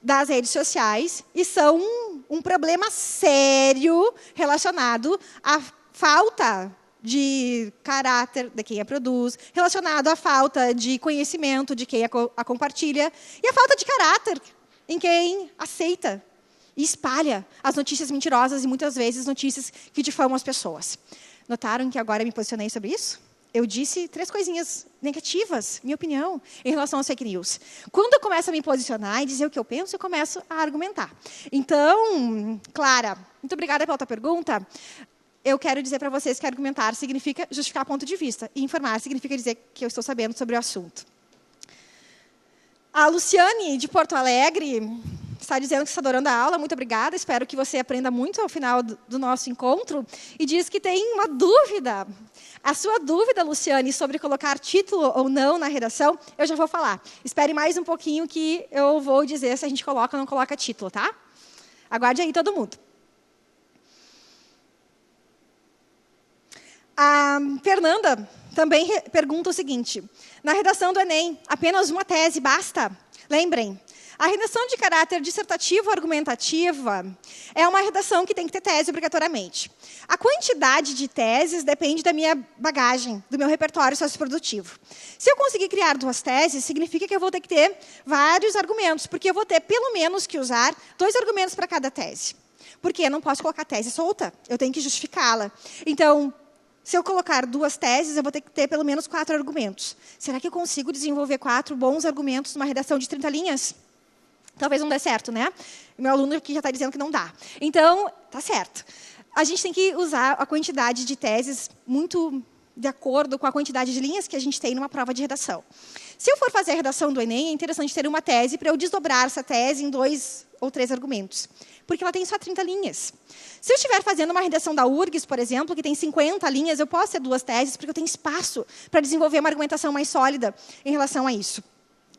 das redes sociais e são um problema sério relacionado à falta de caráter de quem a produz, relacionado à falta de conhecimento de quem a compartilha e à falta de caráter em quem aceita e espalha as notícias mentirosas e muitas vezes notícias que difamam as pessoas. Notaram que agora eu me posicionei sobre isso? Eu disse 3 coisinhas negativas, minha opinião, em relação às fake news. Quando eu começo a me posicionar e dizer o que eu penso, eu começo a argumentar. Então, Clara, muito obrigada pela tua pergunta. Eu quero dizer para vocês que argumentar significa justificar ponto de vista. E informar significa dizer que eu estou sabendo sobre o assunto. A Luciane, de Porto Alegre, está dizendo que está adorando a aula. Muito obrigada. Espero que você aprenda muito ao final do nosso encontro. E diz que tem uma dúvida. A sua dúvida, Luciane, sobre colocar título ou não na redação, eu já vou falar. Espere mais um pouquinho que eu vou dizer se a gente coloca ou não coloca título, tá? Aguarde aí todo mundo. A Fernanda também pergunta o seguinte. Na redação do Enem, apenas uma tese basta? Lembrem, a redação de caráter dissertativo argumentativa é uma redação que tem que ter tese obrigatoriamente. A quantidade de teses depende da minha bagagem, do meu repertório socioprodutivo. Se eu conseguir criar 2 teses, significa que eu vou ter que ter vários argumentos, porque eu vou ter pelo menos que usar 2 argumentos para cada tese. Porque eu não posso colocar tese solta, eu tenho que justificá-la. Então, se eu colocar 2 teses, eu vou ter que ter pelo menos 4 argumentos. Será que eu consigo desenvolver 4 bons argumentos numa redação de 30 linhas? Talvez não dê certo, né? Meu aluno aqui já está dizendo que não dá. Então, tá certo. A gente tem que usar a quantidade de teses muito de acordo com a quantidade de linhas que a gente tem numa prova de redação. Se eu for fazer a redação do Enem, é interessante ter uma tese para eu desdobrar essa tese em 2 ou 3 argumentos. Porque ela tem só 30 linhas. Se eu estiver fazendo uma redação da URGS, por exemplo, que tem 50 linhas, eu posso ter 2 teses, porque eu tenho espaço para desenvolver uma argumentação mais sólida em relação a isso.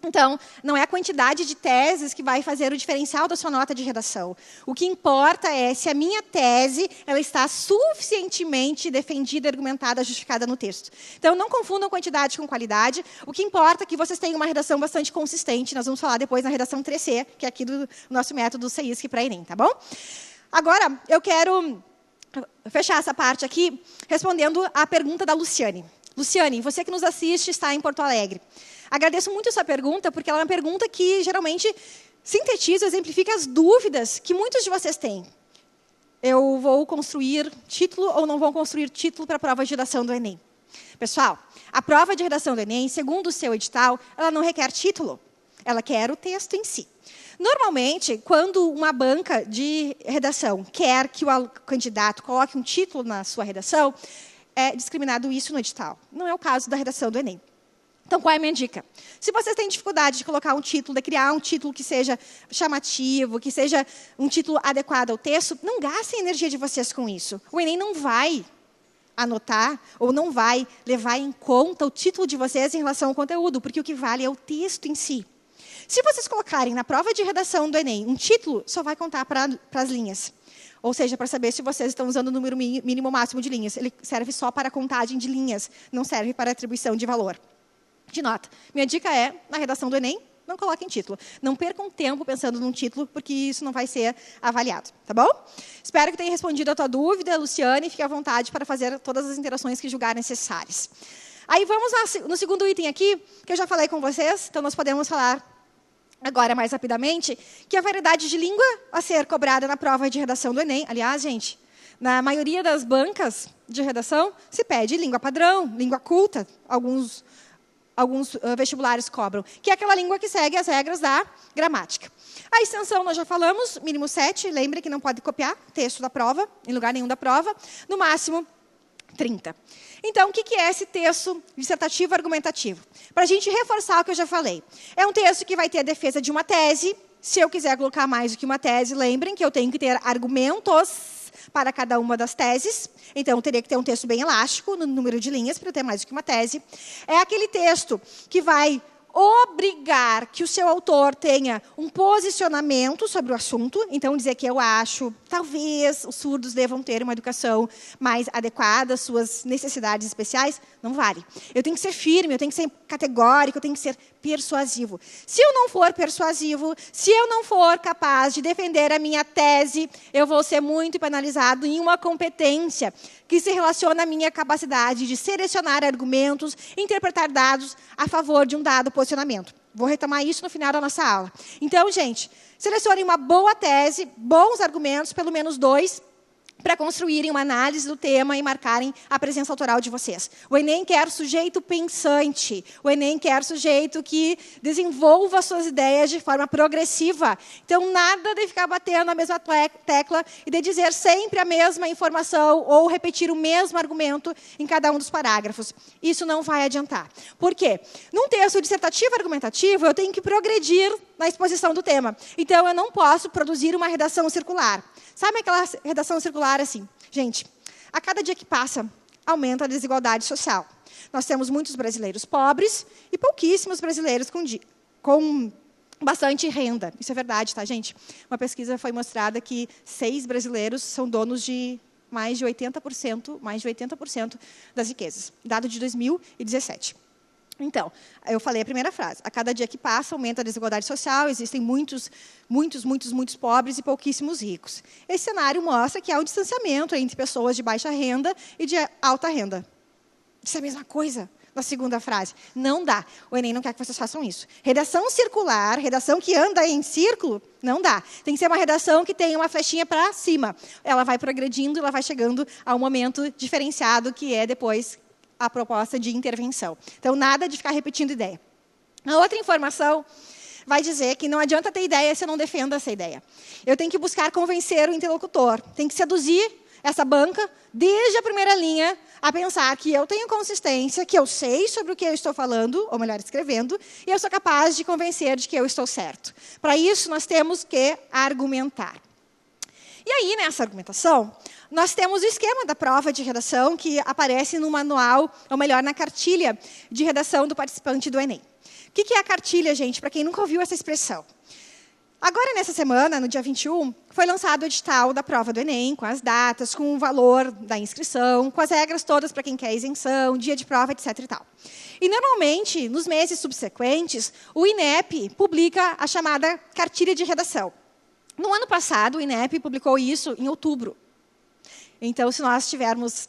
Então, não é a quantidade de teses que vai fazer o diferencial da sua nota de redação. O que importa é se a minha tese ela está suficientemente defendida, argumentada, justificada no texto. Então, não confundam quantidade com qualidade. O que importa é que vocês tenham uma redação bastante consistente. Nós vamos falar depois na redação 3C, que é aqui do nosso método CISC para Enem, tá bom? Agora, eu quero fechar essa parte aqui respondendo à pergunta da Luciane. Luciane, você que nos assiste está em Porto Alegre. Agradeço muito a sua pergunta, porque ela é uma pergunta que, geralmente, sintetiza, exemplifica as dúvidas que muitos de vocês têm. Eu vou construir título ou não vou construir título para a prova de redação do Enem? Pessoal, a prova de redação do Enem, segundo o seu edital, ela não requer título. Ela quer o texto em si. Normalmente, quando uma banca de redação quer que o candidato coloque um título na sua redação, é discriminado isso no edital. Não é o caso da redação do Enem. Então, qual é a minha dica? Se vocês têm dificuldade de colocar um título, de criar um título que seja chamativo, que seja um título adequado ao texto, não gastem a energia de vocês com isso. O Enem não vai anotar ou não vai levar em conta o título de vocês em relação ao conteúdo, porque o que vale é o texto em si. Se vocês colocarem na prova de redação do Enem um título, só vai contar para as linhas. Ou seja, para saber se vocês estão usando o número mínimo ou máximo de linhas. Ele serve só para a contagem de linhas, não serve para atribuição de valor. De nota. Minha dica é, na redação do Enem, não coloquem título. Não percam tempo pensando num título, porque isso não vai ser avaliado. Tá bom? Espero que tenha respondido a tua dúvida, Luciane. Fique à vontade para fazer todas as interações que julgar necessárias. Aí vamos no segundo item aqui, que eu já falei com vocês. Então, nós podemos falar agora mais rapidamente, que a variedade de língua a ser cobrada na prova de redação do Enem. Aliás, gente, na maioria das bancas de redação, se pede língua padrão, língua culta. Alguns vestibulares cobram, que é aquela língua que segue as regras da gramática. A extensão, nós já falamos, mínimo 7, lembre que não pode copiar texto da prova, em lugar nenhum da prova, no máximo 30. Então, o que é esse texto dissertativo argumentativo? Para a gente reforçar o que eu já falei. É um texto que vai ter a defesa de uma tese. Se eu quiser colocar mais do que uma tese, lembrem que eu tenho que ter argumentos para cada uma das teses. Então, eu teria que ter um texto bem elástico no número de linhas para eu ter mais do que uma tese. É aquele texto que vai obrigar que o seu autor tenha um posicionamento sobre o assunto. Então, dizer que eu acho, talvez os surdos devam ter uma educação mais adequada às suas necessidades especiais, não vale. Eu tenho que ser firme, eu tenho que ser categórico, eu tenho que ser persuasivo. Se eu não for persuasivo, se eu não for capaz de defender a minha tese, eu vou ser muito penalizado em uma competência que se relaciona à minha capacidade de selecionar argumentos, interpretar dados a favor de um dado posicionamento. Vou retomar isso no final da nossa aula. Então, gente, selecionem uma boa tese, bons argumentos, pelo menos 2, para construírem uma análise do tema e marcarem a presença autoral de vocês. O Enem quer sujeito pensante. O Enem quer sujeito que desenvolva suas ideias de forma progressiva. Então, nada de ficar batendo na mesma tecla e de dizer sempre a mesma informação ou repetir o mesmo argumento em cada um dos parágrafos. Isso não vai adiantar. Por quê? Num texto dissertativo argumentativo, eu tenho que progredir na exposição do tema. Então, eu não posso produzir uma redação circular. Sabe aquela redação circular assim? Gente, a cada dia que passa, aumenta a desigualdade social. Nós temos muitos brasileiros pobres e pouquíssimos brasileiros com bastante renda. Isso é verdade, tá, gente? Uma pesquisa foi mostrada que 6 brasileiros são donos de mais de 80% das riquezas. Dado de 2017. Então, eu falei a primeira frase. A cada dia que passa, aumenta a desigualdade social, existem muitos pobres e pouquíssimos ricos. Esse cenário mostra que há um distanciamento entre pessoas de baixa renda e de alta renda. Isso é a mesma coisa na segunda frase. Não dá. O Enem não quer que vocês façam isso. Redação circular, redação que anda em círculo, não dá. Tem que ser uma redação que tenha uma flechinha para cima. Ela vai progredindo, ela vai chegando a um momento diferenciado, que é depois a proposta de intervenção. Então, nada de ficar repetindo ideia. A outra informação vai dizer que não adianta ter ideia se eu não defendo essa ideia. Eu tenho que buscar convencer o interlocutor. Tenho que seduzir essa banca, desde a primeira linha, a pensar que eu tenho consistência, que eu sei sobre o que eu estou falando, ou melhor, escrevendo, e eu sou capaz de convencer de que eu estou certo. Para isso, nós temos que argumentar. E aí, nessa argumentação, nós temos o esquema da prova de redação que aparece no manual, ou melhor, na cartilha de redação do participante do Enem. O que é a cartilha, gente, para quem nunca ouviu essa expressão? Agora, nessa semana, no dia 21, foi lançado o edital da prova do Enem, com as datas, com o valor da inscrição, com as regras todas para quem quer isenção, dia de prova, etc. e tal. E, normalmente, nos meses subsequentes, o INEP publica a chamada cartilha de redação. No ano passado, o INEP publicou isso em outubro. Então, se nós tivermos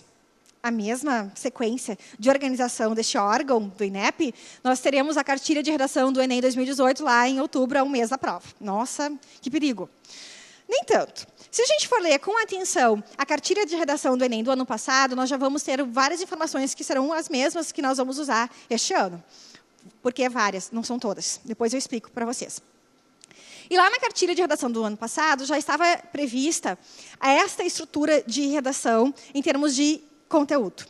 a mesma sequência de organização deste órgão, do INEP, nós teremos a cartilha de redação do Enem 2018 lá em outubro, a um mês da prova. Nossa, que perigo. Nem tanto. Se a gente for ler com atenção a cartilha de redação do Enem do ano passado, nós já vamos ter várias informações que serão as mesmas que nós vamos usar este ano. Porque é várias, não são todas. Depois eu explico para vocês. E lá na cartilha de redação do ano passado, já estava prevista esta estrutura de redação em termos de conteúdo.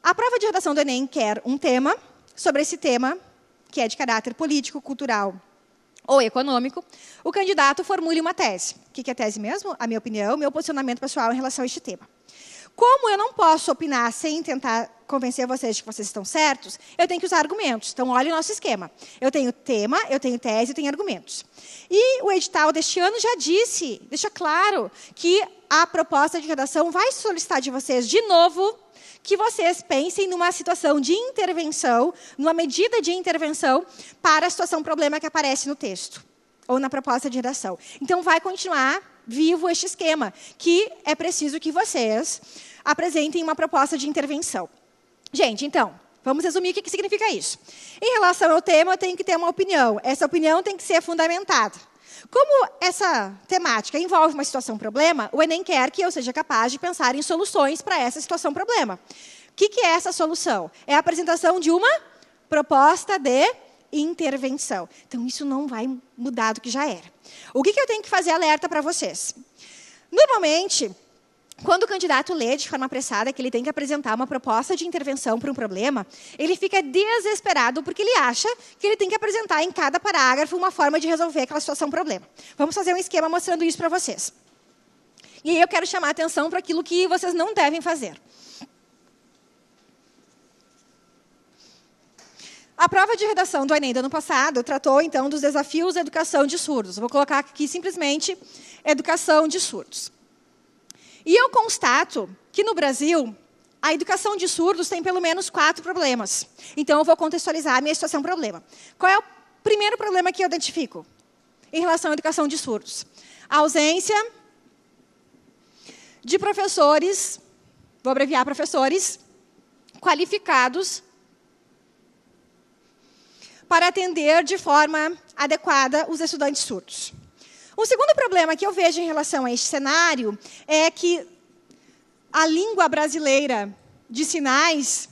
A prova de redação do Enem quer um tema. Sobre esse tema, que é de caráter político, cultural ou econômico, o candidato formule uma tese. O que é tese mesmo? A minha opinião, meu posicionamento pessoal em relação a este tema. Como eu não posso opinar sem tentar convencer vocês de que vocês estão certos, eu tenho que usar argumentos. Então, olha o nosso esquema. Eu tenho tema, eu tenho tese, eu tenho argumentos. E o edital deste ano já deixa claro que a proposta de redação vai solicitar de vocês, de novo, que vocês pensem numa situação de intervenção, numa medida de intervenção para a situação problema que aparece no texto, ou na proposta de redação. Então, vai continuar vivo este esquema, que é preciso que vocês apresentem uma proposta de intervenção. Gente, então, vamos resumir o que significa isso. Em relação ao tema, eu tenho que ter uma opinião. Essa opinião tem que ser fundamentada. Como essa temática envolve uma situação-problema, o Enem quer que eu seja capaz de pensar em soluções para essa situação-problema. O que é essa solução? É a apresentação de uma proposta de intervenção. Então, isso não vai mudar do que já era. O que eu tenho que fazer alerta para vocês? Normalmente, quando o candidato lê de forma apressada que ele tem que apresentar uma proposta de intervenção para um problema, ele fica desesperado porque ele acha que ele tem que apresentar em cada parágrafo uma forma de resolver aquela situação-problema. Vamos fazer um esquema mostrando isso para vocês. E aí eu quero chamar a atenção para aquilo que vocês não devem fazer. A prova de redação do Enem do ano passado tratou, então, dos desafios da educação de surdos. Vou colocar aqui, simplesmente, educação de surdos. E eu constato que, no Brasil, a educação de surdos tem pelo menos 4 problemas. Então, eu vou contextualizar a minha situação problema. Qual é o primeiro problema que eu identifico em relação à educação de surdos? A ausência de professores, vou abreviar professores, qualificados para atender de forma adequada os estudantes surdos. Um segundo problema que eu vejo em relação a este cenário é que a língua brasileira de sinais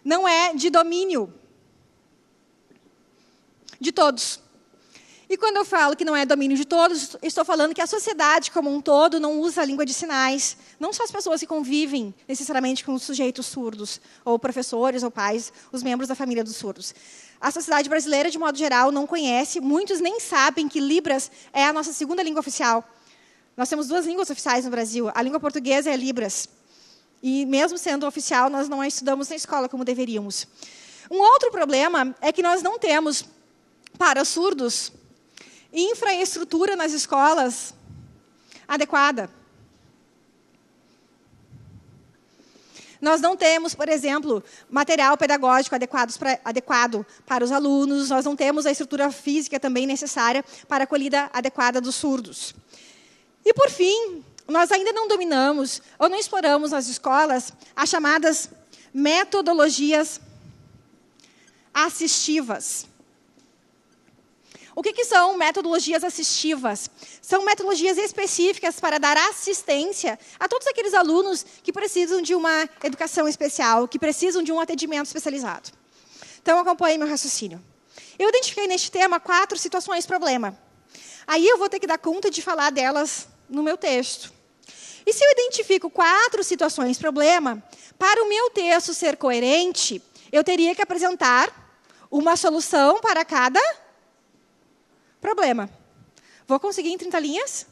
não é de domínio de todos. E quando eu falo que não é domínio de todos, estou falando que a sociedade como um todo não usa a língua de sinais. Não só as pessoas que convivem necessariamente com os sujeitos surdos, ou professores, ou pais, os membros da família dos surdos. A sociedade brasileira, de modo geral, não conhece, muitos nem sabem que Libras é a nossa segunda língua oficial. Nós temos 2 línguas oficiais no Brasil. A língua portuguesa é Libras. E mesmo sendo oficial, nós não a estudamos na escola como deveríamos. Um outro problema é que nós não temos, para surdos, infraestrutura nas escolas adequada. Nós não temos, por exemplo, material pedagógico adequado para os alunos, nós não temos a estrutura física também necessária para a acolhida adequada dos surdos. E, por fim, nós ainda não dominamos ou não exploramos nas escolas as chamadas metodologias assistivas. O que são metodologias assistivas? São metodologias específicas para dar assistência a todos aqueles alunos que precisam de uma educação especial, que precisam de um atendimento especializado. Então, acompanhe meu raciocínio. Eu identifiquei neste tema 4 situações problema. Aí eu vou ter que dar conta de falar delas no meu texto. E se eu identifico 4 situações problema, para o meu texto ser coerente, eu teria que apresentar uma solução para cada problema. Vou conseguir em 30 linhas?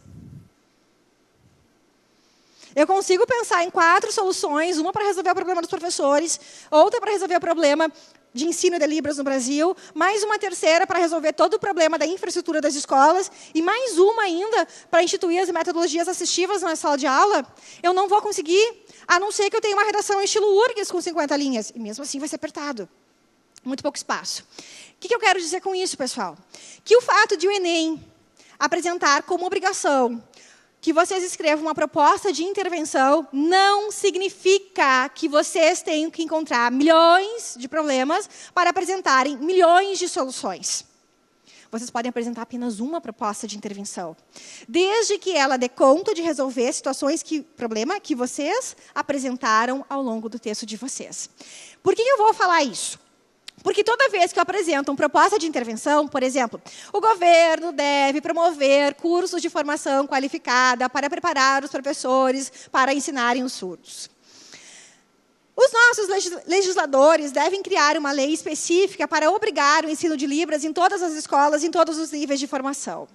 Eu consigo pensar em 4 soluções, uma para resolver o problema dos professores, outra para resolver o problema de ensino de Libras no Brasil, mais uma terceira para resolver todo o problema da infraestrutura das escolas, e mais uma ainda para instituir as metodologias assistivas na sala de aula. Eu não vou conseguir, a não ser que eu tenha uma redação em estilo URGS com 50 linhas. E mesmo assim vai ser apertado. Muito pouco espaço. O que eu quero dizer com isso, pessoal? Que o fato de o Enem apresentar como obrigação que vocês escrevam uma proposta de intervenção não significa que vocês tenham que encontrar milhões de problemas para apresentarem milhões de soluções. Vocês podem apresentar apenas uma proposta de intervenção, desde que ela dê conta de resolver situações problema que vocês apresentaram ao longo do texto de vocês. Por que eu vou falar isso? Porque toda vez que eu apresento uma proposta de intervenção, por exemplo, o governo deve promover cursos de formação qualificada para preparar os professores para ensinarem os surdos. Os nossos legisladores devem criar uma lei específica para obrigar o ensino de Libras em todas as escolas, em todos os níveis de formação.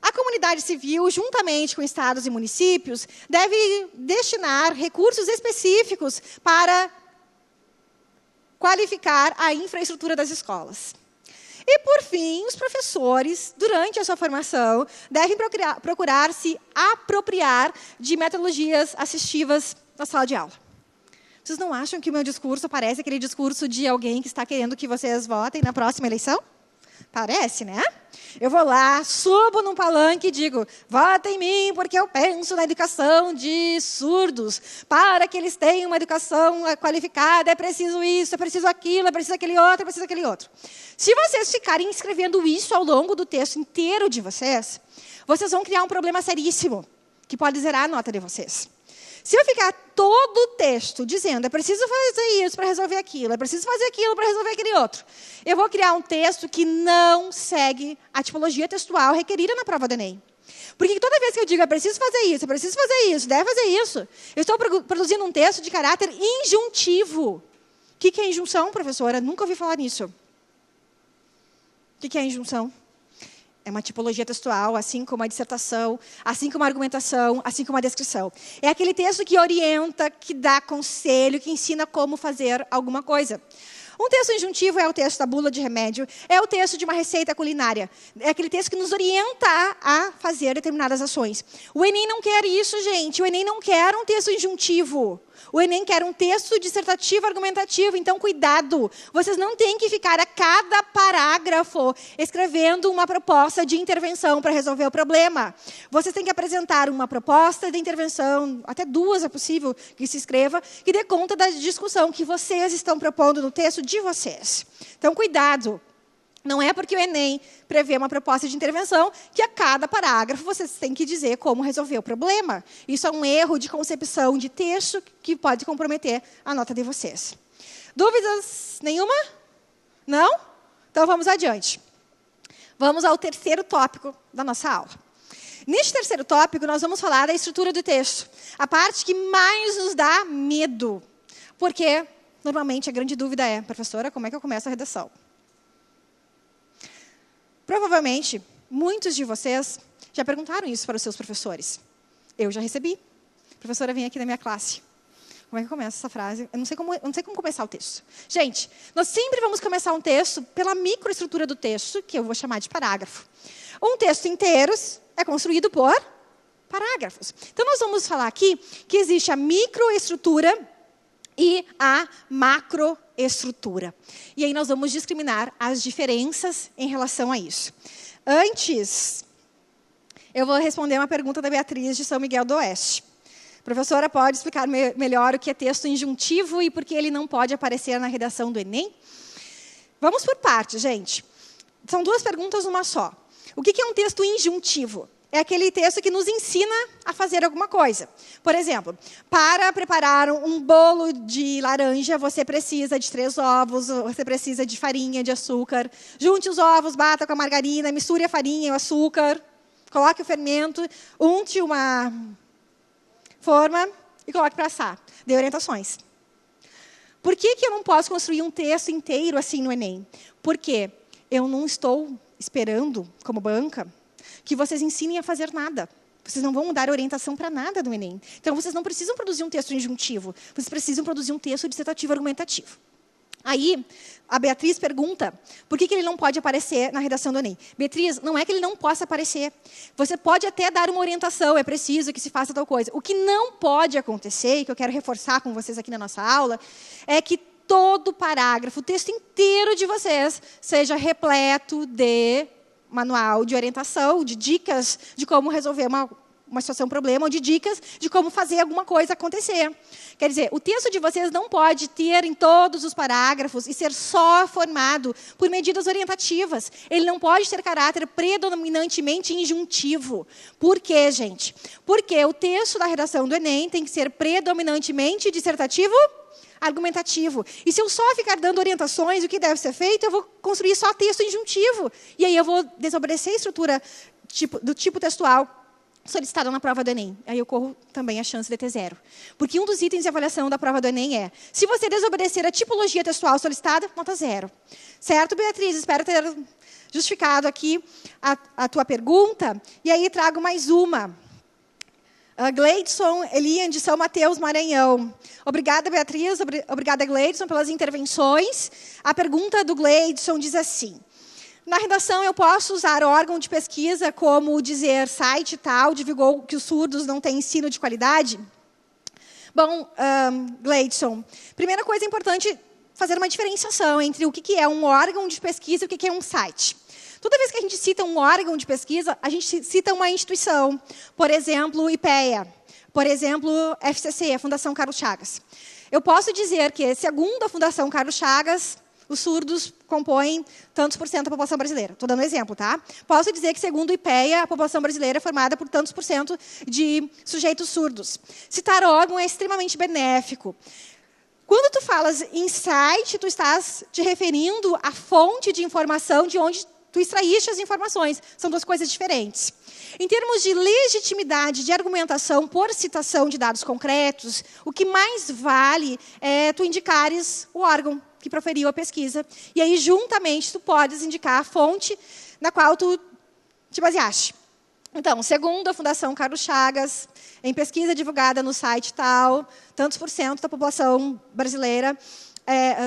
A comunidade civil, juntamente com estados e municípios, deve destinar recursos específicos para qualificar a infraestrutura das escolas. E, por fim, os professores, durante a sua formação, devem procurar se apropriar de metodologias assistivas na sala de aula. Vocês não acham que o meu discurso parece aquele discurso de alguém que está querendo que vocês votem na próxima eleição? Parece, né? Eu vou lá, subo num palanque e digo, votem em mim porque eu penso na educação de surdos. Para que eles tenham uma educação qualificada, é preciso isso, é preciso aquilo, é preciso aquele outro, é preciso aquele outro. Se vocês ficarem escrevendo isso ao longo do texto inteiro de vocês, vocês vão criar um problema seríssimo, que pode zerar a nota de vocês. Se eu ficar todo o texto dizendo, é preciso fazer isso para resolver aquilo, é preciso fazer aquilo para resolver aquele outro, eu vou criar um texto que não segue a tipologia textual requerida na prova do Enem. Porque toda vez que eu digo, é preciso fazer isso, deve fazer isso, eu estou produzindo um texto de caráter injuntivo. O que é injunção, professora? Nunca ouvi falar nisso. O que é injunção? É uma tipologia textual, assim como a dissertação, assim como a argumentação, assim como a descrição. É aquele texto que orienta, que dá conselho, que ensina como fazer alguma coisa. Um texto injuntivo é o texto da bula de remédio, é o texto de uma receita culinária. É aquele texto que nos orienta a fazer determinadas ações. O Enem não quer isso, gente. O Enem não quer um texto injuntivo. O Enem quer um texto dissertativo, argumentativo. Então, cuidado. Vocês não têm que ficar a cada parágrafo escrevendo uma proposta de intervenção para resolver o problema. Vocês têm que apresentar uma proposta de intervenção, até duas é possível que se escreva, que dê conta da discussão que vocês estão propondo no texto de vocês. Então, cuidado. Não é porque o Enem prevê uma proposta de intervenção que a cada parágrafo vocês têm que dizer como resolver o problema. Isso é um erro de concepção de texto que pode comprometer a nota de vocês. Dúvidas nenhuma? Não? Então, vamos adiante. Vamos ao terceiro tópico da nossa aula. Neste terceiro tópico, nós vamos falar da estrutura do texto. A parte que mais nos dá medo. Porque, normalmente, a grande dúvida é, professora, como é que eu começo a redação? Provavelmente, muitos de vocês já perguntaram isso para os seus professores. Eu já recebi. Professora, vem aqui na minha classe. Como é que começa essa frase? Eu não sei como começar o texto. Gente, nós sempre vamos começar um texto pela microestrutura do texto, que eu vou chamar de parágrafo. Um texto inteiro é construído por parágrafos. Então, nós vamos falar aqui que existe a microestrutura e a macroestrutura. E aí nós vamos discriminar as diferenças em relação a isso. Antes, eu vou responder uma pergunta da Beatriz de São Miguel do Oeste. Professora, pode explicar melhor o que é texto injuntivo e por que ele não pode aparecer na redação do Enem? Vamos por partes, gente. São duas perguntas numa só. O que é um texto injuntivo? É aquele texto que nos ensina a fazer alguma coisa. Por exemplo, para preparar um bolo de laranja, você precisa de 3 ovos, você precisa de farinha, de açúcar. Junte os ovos, bata com a margarina, misture a farinha e o açúcar, coloque o fermento, unte uma forma e coloque para assar. Dê orientações. Por que eu não posso construir um texto inteiro assim no Enem? Porque eu não estou esperando, como banca, que vocês ensinem a fazer nada. Vocês não vão dar orientação para nada no Enem. Então, vocês não precisam produzir um texto injuntivo. Vocês precisam produzir um texto dissertativo argumentativo. Aí, a Beatriz pergunta, por que ele não pode aparecer na redação do Enem? Beatriz, não é que ele não possa aparecer. Você pode até dar uma orientação, é preciso que se faça tal coisa. O que não pode acontecer, e que eu quero reforçar com vocês aqui na nossa aula, é que todo parágrafo, o texto inteiro de vocês, seja repleto de manual de orientação, de dicas de como resolver uma situação, um problema, ou de dicas de como fazer alguma coisa acontecer. Quer dizer, o texto de vocês não pode ter em todos os parágrafos e ser só formado por medidas orientativas. Ele não pode ter caráter predominantemente injuntivo. Por quê, gente? Porque o texto da redação do Enem tem que ser predominantemente dissertativo, argumentativo. E se eu só ficar dando orientações do que deve ser feito, eu vou construir só texto injuntivo. E aí eu vou desobedecer a estrutura do tipo textual solicitada na prova do Enem. Aí eu corro também a chance de ter 0. Porque um dos itens de avaliação da prova do Enem é: se você desobedecer a tipologia textual solicitada, nota 0. Certo, Beatriz? Espero ter justificado aqui a tua pergunta. E aí trago mais uma. Gleidson Elian, de São Mateus, Maranhão. Obrigada, Beatriz. Obrigada, Gleidson, pelas intervenções. A pergunta do Gleidson diz assim: na redação, eu posso usar órgão de pesquisa como dizer site tal, divulgou que os surdos não têm ensino de qualidade? Bom, Gleidson, primeira coisa importante, fazer uma diferenciação entre o que é um órgão de pesquisa e o que é um site. Toda vez que a gente cita um órgão de pesquisa, a gente cita uma instituição. Por exemplo, IPEA. Por exemplo, FCC, a Fundação Carlos Chagas. Eu posso dizer que, segundo a Fundação Carlos Chagas, os surdos compõem tantos por cento da população brasileira. Estou dando um exemplo, tá? Posso dizer que, segundo o IPEA, a população brasileira é formada por tantos por cento de sujeitos surdos. Citar órgão é extremamente benéfico. Quando tu falas em site, tu estás te referindo à fonte de informação de onde tu extraíste as informações. São duas coisas diferentes. Em termos de legitimidade de argumentação por citação de dados concretos, o que mais vale é tu indicares o órgão que proferiu a pesquisa. E aí, juntamente, tu podes indicar a fonte na qual tu te baseaste. Então, segundo a Fundação Carlos Chagas, em pesquisa divulgada no site tal, tantos por cento da população brasileira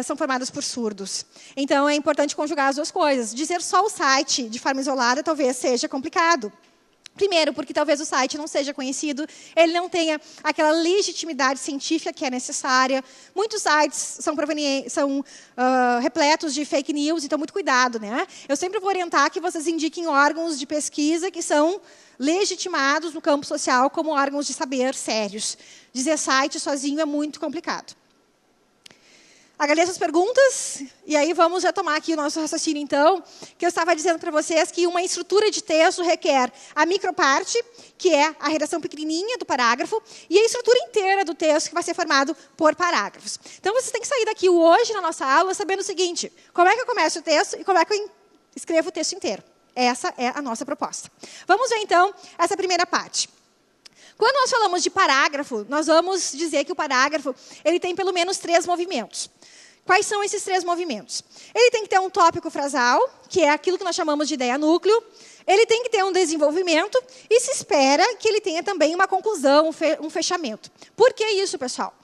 são formadas por surdos. Então, é importante conjugar as duas coisas. Dizer só o site de forma isolada talvez seja complicado. Primeiro, porque talvez o site não seja conhecido, ele não tenha aquela legitimidade científica que é necessária. Muitos sites são repletos de fake news, então muito cuidado, né? Eu sempre vou orientar que vocês indiquem órgãos de pesquisa que são legitimados no campo social como órgãos de saber sérios. Dizer site sozinho é muito complicado. Agradeço as perguntas, e aí vamos retomar aqui o nosso raciocínio, então, que eu estava dizendo para vocês que uma estrutura de texto requer a microparte, que é a redação pequenininha do parágrafo, e a estrutura inteira do texto, que vai ser formado por parágrafos. Então, vocês têm que sair daqui hoje, na nossa aula, sabendo o seguinte: como é que eu começo o texto e como é que eu escrevo o texto inteiro. Essa é a nossa proposta. Vamos ver, então, essa primeira parte. Quando nós falamos de parágrafo, nós vamos dizer que o parágrafo ele tem pelo menos 3 movimentos. Quais são esses 3 movimentos? Ele tem que ter um tópico frasal, que é aquilo que nós chamamos de ideia núcleo. Ele tem que ter um desenvolvimento e se espera que ele tenha também uma conclusão, um fechamento. Por que isso, pessoal?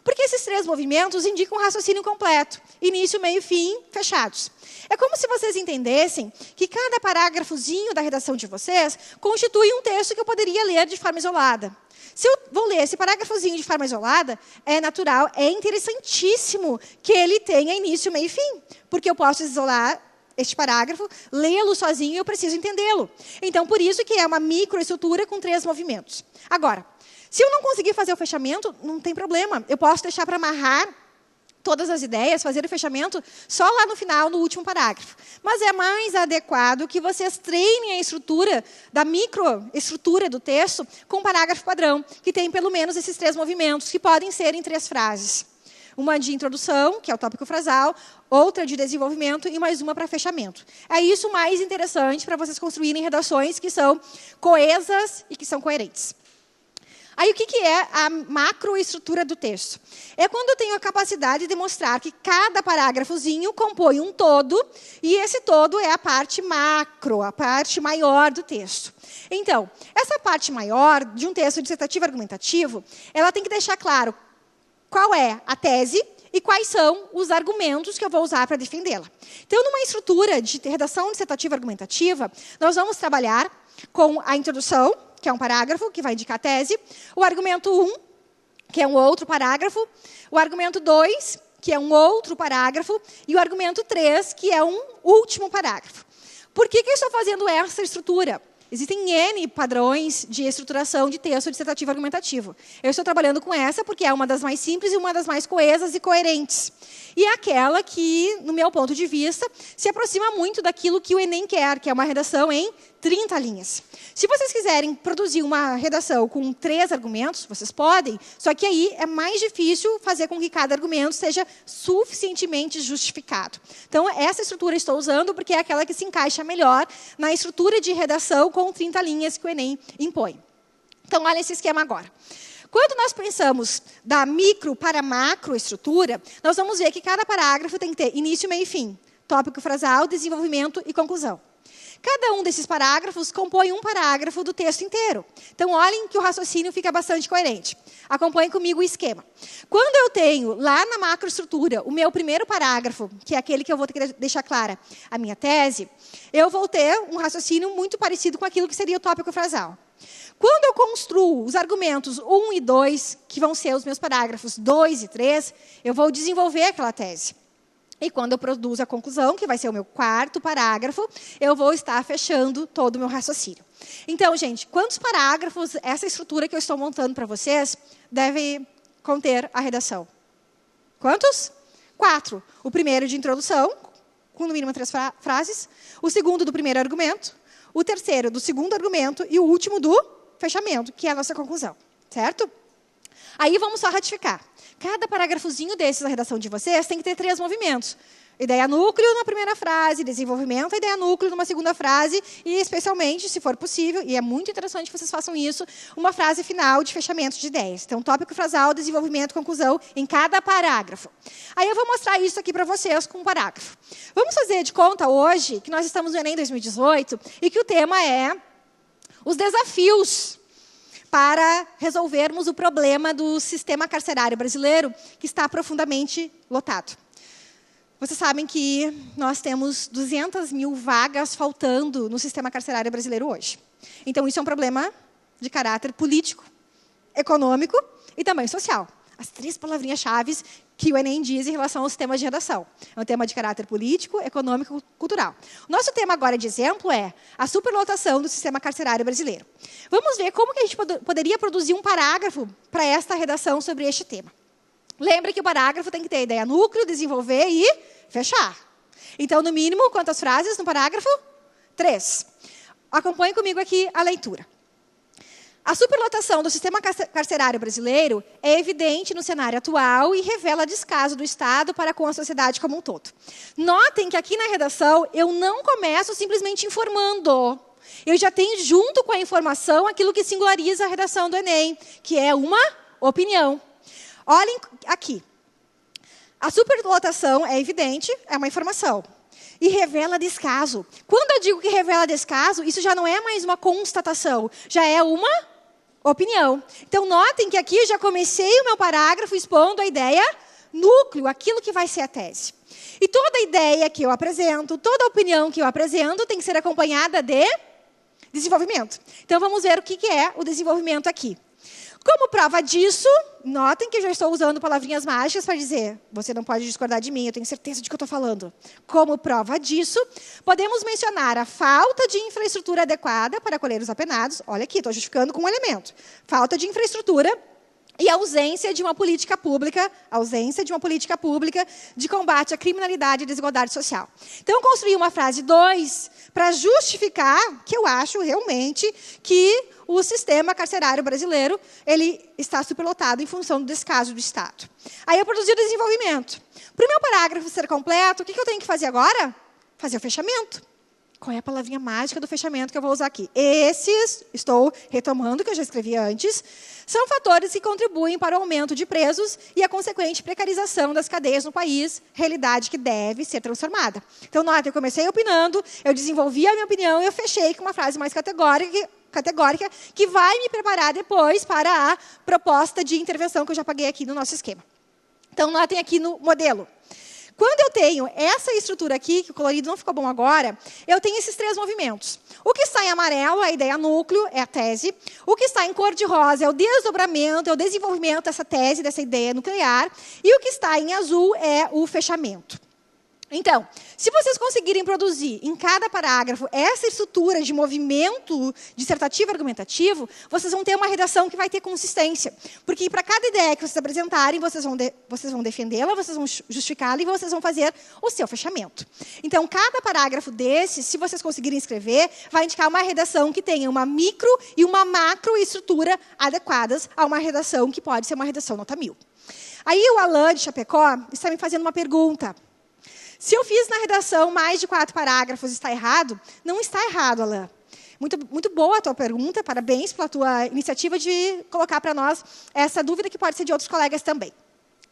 Porque esses 3 movimentos indicam um raciocínio completo. Início, meio e fim, fechados. É como se vocês entendessem que cada parágrafozinho da redação de vocês constitui um texto que eu poderia ler de forma isolada. Se eu vou ler esse parágrafozinho de forma isolada, é natural, é interessantíssimo que ele tenha início, meio e fim. Porque eu posso isolar este parágrafo, lê-lo sozinho e eu preciso entendê-lo. Então, por isso que é uma microestrutura com 3 movimentos. Agora, se eu não conseguir fazer o fechamento, não tem problema. Eu posso deixar para amarrar todas as ideias, fazer o fechamento só lá no final, no último parágrafo. Mas é mais adequado que vocês treinem a estrutura da microestrutura do texto com parágrafo padrão, que tem pelo menos esses 3 movimentos, que podem ser em 3 frases. Uma de introdução, que é o tópico frasal, outra de desenvolvimento e mais uma para fechamento. É isso mais interessante para vocês construírem redações que são coesas e que são coerentes. Aí, o que é a macroestrutura do texto? É quando eu tenho a capacidade de mostrar que cada parágrafozinho compõe um todo, e esse todo é a parte macro, a parte maior do texto. Então, essa parte maior de um texto dissertativo argumentativo, ela tem que deixar claro qual é a tese e quais são os argumentos que eu vou usar para defendê-la. Então, numa estrutura de redação dissertativa argumentativa, nós vamos trabalhar com a introdução, que é um parágrafo que vai indicar a tese, o argumento 1, que é um outro parágrafo, o argumento 2, que é um outro parágrafo, e o argumento 3, que é um último parágrafo. Por que eu estou fazendo essa estrutura? Existem N padrões de estruturação de texto dissertativo argumentativo. Eu estou trabalhando com essa porque é uma das mais simples e uma das mais coesas e coerentes. E é aquela que, no meu ponto de vista, se aproxima muito daquilo que o Enem quer, que é uma redação em 30 linhas. Se vocês quiserem produzir uma redação com 3 argumentos, vocês podem, só que aí é mais difícil fazer com que cada argumento seja suficientemente justificado. Então, essa estrutura eu estou usando porque é aquela que se encaixa melhor na estrutura de redação com 30 linhas que o Enem impõe. Então, olha esse esquema agora. Quando nós pensamos da micro para macro estrutura, nós vamos ver que cada parágrafo tem que ter início, meio e fim. Tópico frasal, desenvolvimento e conclusão. Cada um desses parágrafos compõe um parágrafo do texto inteiro. Então, olhem que o raciocínio fica bastante coerente. Acompanhem comigo o esquema. Quando eu tenho, lá na macroestrutura, o meu primeiro parágrafo, que é aquele que eu vou ter que deixar clara a minha tese, eu vou ter um raciocínio muito parecido com aquilo que seria o tópico frasal. Quando eu construo os argumentos 1 e 2, que vão ser os meus parágrafos 2 e 3, eu vou desenvolver aquela tese. E quando eu produzo a conclusão, que vai ser o meu quarto parágrafo, eu vou estar fechando todo o meu raciocínio. Então, gente, quantos parágrafos essa estrutura que eu estou montando para vocês deve conter a redação? Quantos? 4. O primeiro de introdução, com no mínimo 3 frases. O segundo do primeiro argumento. O terceiro do segundo argumento. E o último do fechamento, que é a nossa conclusão. Certo? Aí vamos só ratificar. Cada parágrafozinho desses da redação de vocês tem que ter 3 movimentos. Ideia núcleo na primeira frase, desenvolvimento, ideia núcleo numa segunda frase e, especialmente, se for possível, e é muito interessante que vocês façam isso, uma frase final de fechamento de ideias. Então, tópico frasal, desenvolvimento, conclusão em cada parágrafo. Aí eu vou mostrar isso aqui para vocês com um parágrafo. Vamos fazer de conta hoje que nós estamos no Enem 2018 e que o tema é os desafios para resolvermos o problema do sistema carcerário brasileiro, que está profundamente lotado. Vocês sabem que nós temos 200 mil vagas faltando no sistema carcerário brasileiro hoje. Então, isso é um problema de caráter político, econômico e também social. As 3 palavrinhas-chave que o Enem diz em relação aos temas de redação. É um tema de caráter político, econômico e cultural. O nosso tema agora de exemplo é a superlotação do sistema carcerário brasileiro. Vamos ver como que a gente poderia produzir um parágrafo para esta redação sobre este tema. Lembre que o parágrafo tem que ter ideia núcleo, desenvolver e fechar. Então, no mínimo, quantas frases no parágrafo? 3. Acompanhe comigo aqui a leitura. A superlotação do sistema carcerário brasileiro é evidente no cenário atual e revela descaso do Estado para com a sociedade como um todo. Notem que aqui na redação eu não começo simplesmente informando. Eu já tenho junto com a informação aquilo que singulariza a redação do Enem, que é uma opinião. Olhem aqui. A superlotação é evidente, é uma informação. E revela descaso. Quando eu digo que revela descaso, isso já não é mais uma constatação, já é uma opinião. Então, notem que aqui já comecei o meu parágrafo expondo a ideia núcleo, aquilo que vai ser a tese. E toda ideia que eu apresento, toda opinião que eu apresento tem que ser acompanhada de desenvolvimento. Então, vamos ver o que é o desenvolvimento aqui. Como prova disso, notem que eu já estou usando palavrinhas mágicas para dizer, você não pode discordar de mim, eu tenho certeza de que eu estou falando. Como prova disso, podemos mencionar a falta de infraestrutura adequada para acolher os apenados. Olha aqui, estou justificando com um elemento. Falta de infraestrutura e ausência de uma política pública, de combate à criminalidade e desigualdade social. Então, eu construí uma frase 2 para justificar que eu acho realmente que o sistema carcerário brasileiro ele está superlotado em função do descaso do Estado. Aí eu produzi o desenvolvimento. Para o meu parágrafo ser completo, o que eu tenho que fazer agora? Fazer o fechamento. Qual é a palavrinha mágica do fechamento que eu vou usar aqui? Esses, estou retomando o que eu já escrevi antes, são fatores que contribuem para o aumento de presos e a consequente precarização das cadeias no país, realidade que deve ser transformada. Então, nota, eu comecei opinando, eu desenvolvi a minha opinião e eu fechei com uma frase mais categórica que vai me preparar depois para a proposta de intervenção que eu já paguei aqui no nosso esquema. Então, notem aqui no modelo. Quando eu tenho essa estrutura aqui, que o colorido não ficou bom agora, eu tenho esses 3 movimentos. O que está em amarelo é a ideia núcleo, é a tese. O que está em cor de rosa é o desdobramento, é o desenvolvimento dessa tese, dessa ideia nuclear. E o que está em azul é o fechamento. Então, se vocês conseguirem produzir em cada parágrafo essa estrutura de movimento dissertativo argumentativo, vocês vão ter uma redação que vai ter consistência. Porque para cada ideia que vocês apresentarem, vocês vão defendê-la, vocês vão justificá-la e vocês vão fazer o seu fechamento. Então, cada parágrafo desses, se vocês conseguirem escrever, vai indicar uma redação que tenha uma micro e uma macro estrutura adequadas a uma redação que pode ser uma redação nota 1000. Aí o Alain de Chapecó está me fazendo uma pergunta. Se eu fiz na redação mais de 4 parágrafos, está errado? Não está errado, Alain. Muito boa a tua pergunta, parabéns pela tua iniciativa de colocar para nós essa dúvida que pode ser de outros colegas também.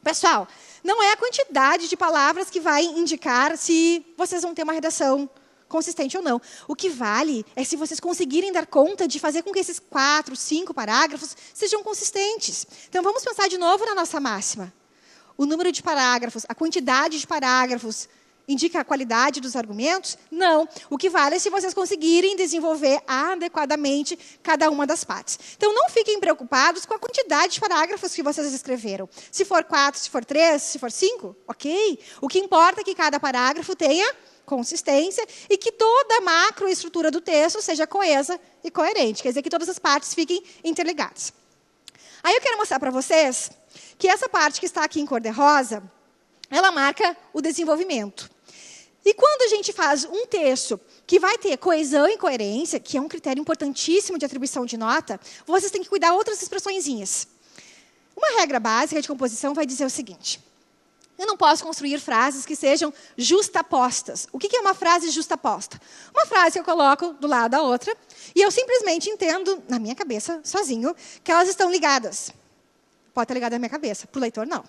Pessoal, não é a quantidade de palavras que vai indicar se vocês vão ter uma redação consistente ou não. O que vale é se vocês conseguirem dar conta de fazer com que esses 4, 5 parágrafos sejam consistentes. Então, vamos pensar de novo na nossa máxima. O número de parágrafos, a quantidade de parágrafos, indica a qualidade dos argumentos? Não. O que vale é se vocês conseguirem desenvolver adequadamente cada uma das partes. Então, não fiquem preocupados com a quantidade de parágrafos que vocês escreveram. Se for 4, se for 3, se for 5, ok. O que importa é que cada parágrafo tenha consistência e que toda a macroestrutura do texto seja coesa e coerente. Quer dizer, que todas as partes fiquem interligadas. Aí eu quero mostrar para vocês que essa parte que está aqui em cor-de-rosa, ela marca o desenvolvimento. E quando a gente faz um texto que vai ter coesão e coerência, que é um critério importantíssimo de atribuição de nota, vocês têm que cuidar de outras expressõezinhas. Uma regra básica de composição vai dizer o seguinte: eu não posso construir frases que sejam justapostas. O que é uma frase justaposta? Uma frase que eu coloco do lado da outra e eu simplesmente entendo, na minha cabeça, sozinho, que elas estão ligadas. Pode estar ligada na minha cabeça, para o leitor, não.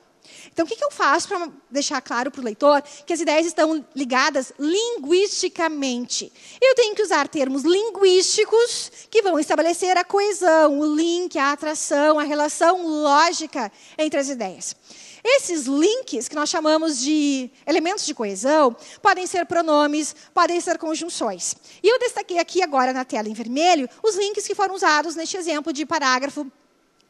Então, o que eu faço para deixar claro para o leitor que as ideias estão ligadas linguisticamente? Eu tenho que usar termos linguísticos que vão estabelecer a coesão, o link, a atração, a relação lógica entre as ideias. Esses links, que nós chamamos de elementos de coesão, podem ser pronomes, podem ser conjunções. E eu destaquei aqui agora na tela em vermelho os links que foram usados neste exemplo de parágrafo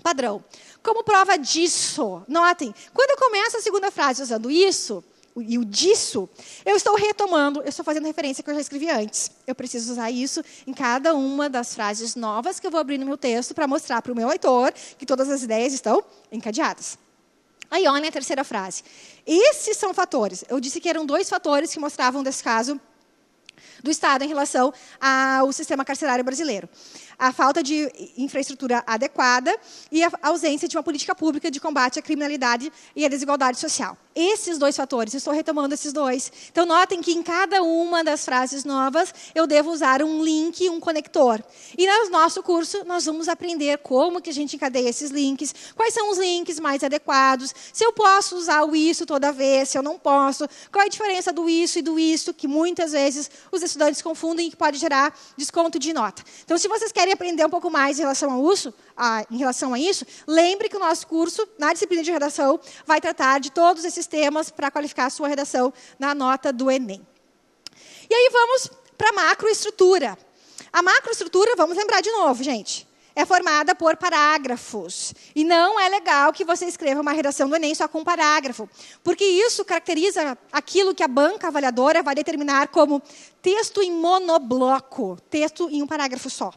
padrão. Como prova disso, notem, quando eu começo a segunda frase usando isso, e o disso, eu estou retomando, eu estou fazendo referência que eu já escrevi antes. Eu preciso usar isso em cada uma das frases novas que eu vou abrir no meu texto para mostrar para o meu leitor que todas as ideias estão encadeadas. Aí, olha a terceira frase. Esses são fatores. Eu disse que eram 2 fatores que mostravam, desse caso, do Estado em relação ao sistema carcerário brasileiro. A falta de infraestrutura adequada e a ausência de uma política pública de combate à criminalidade e à desigualdade social. Esses 2 fatores, eu estou retomando esses 2. Então, notem que em cada uma das frases novas, eu devo usar um link, um conector. E no nosso curso, nós vamos aprender como que a gente encadeia esses links, quais são os links mais adequados, se eu posso usar o isso toda vez, se eu não posso, qual é a diferença do isso e do isso, que muitas vezes os estudantes confundem e que pode gerar desconto de nota. Então, se vocês querem aprender um pouco mais em relação a isso, lembre que o nosso curso, na disciplina de redação, vai tratar de todos esses temas para qualificar a sua redação na nota do Enem. E aí vamos para a macroestrutura. A macroestrutura, vamos lembrar de novo, gente, é formada por parágrafos. E não é legal que você escreva uma redação do Enem só com um parágrafo, porque isso caracteriza aquilo que a banca avaliadora vai determinar como texto em monobloco, texto em um parágrafo só.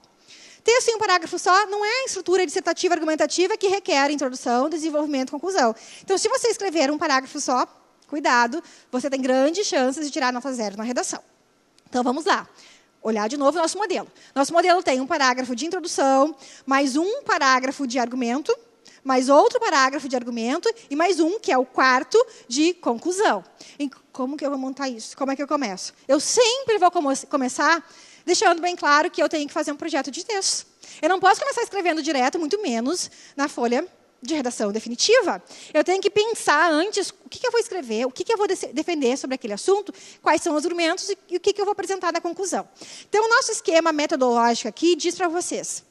Texto em um parágrafo só não é a estrutura dissertativa argumentativa que requer introdução, desenvolvimento e conclusão. Então, se você escrever um parágrafo só, cuidado, você tem grandes chances de tirar nota 0 na redação. Então, vamos lá. Olhar de novo o nosso modelo. Nosso modelo tem um parágrafo de introdução, mais um parágrafo de argumento, mais outro parágrafo de argumento e mais um, que é o 4º, de conclusão. E como que eu vou montar isso? Como é que eu começo? Eu sempre vou começar deixando bem claro que eu tenho que fazer um projeto de texto. Eu não posso começar escrevendo direto, muito menos na folha de redação definitiva. Eu tenho que pensar antes o que eu vou escrever, o que eu vou defender sobre aquele assunto, quais são os argumentos e o que eu vou apresentar na conclusão. Então, o nosso esquema metodológico aqui diz para vocês: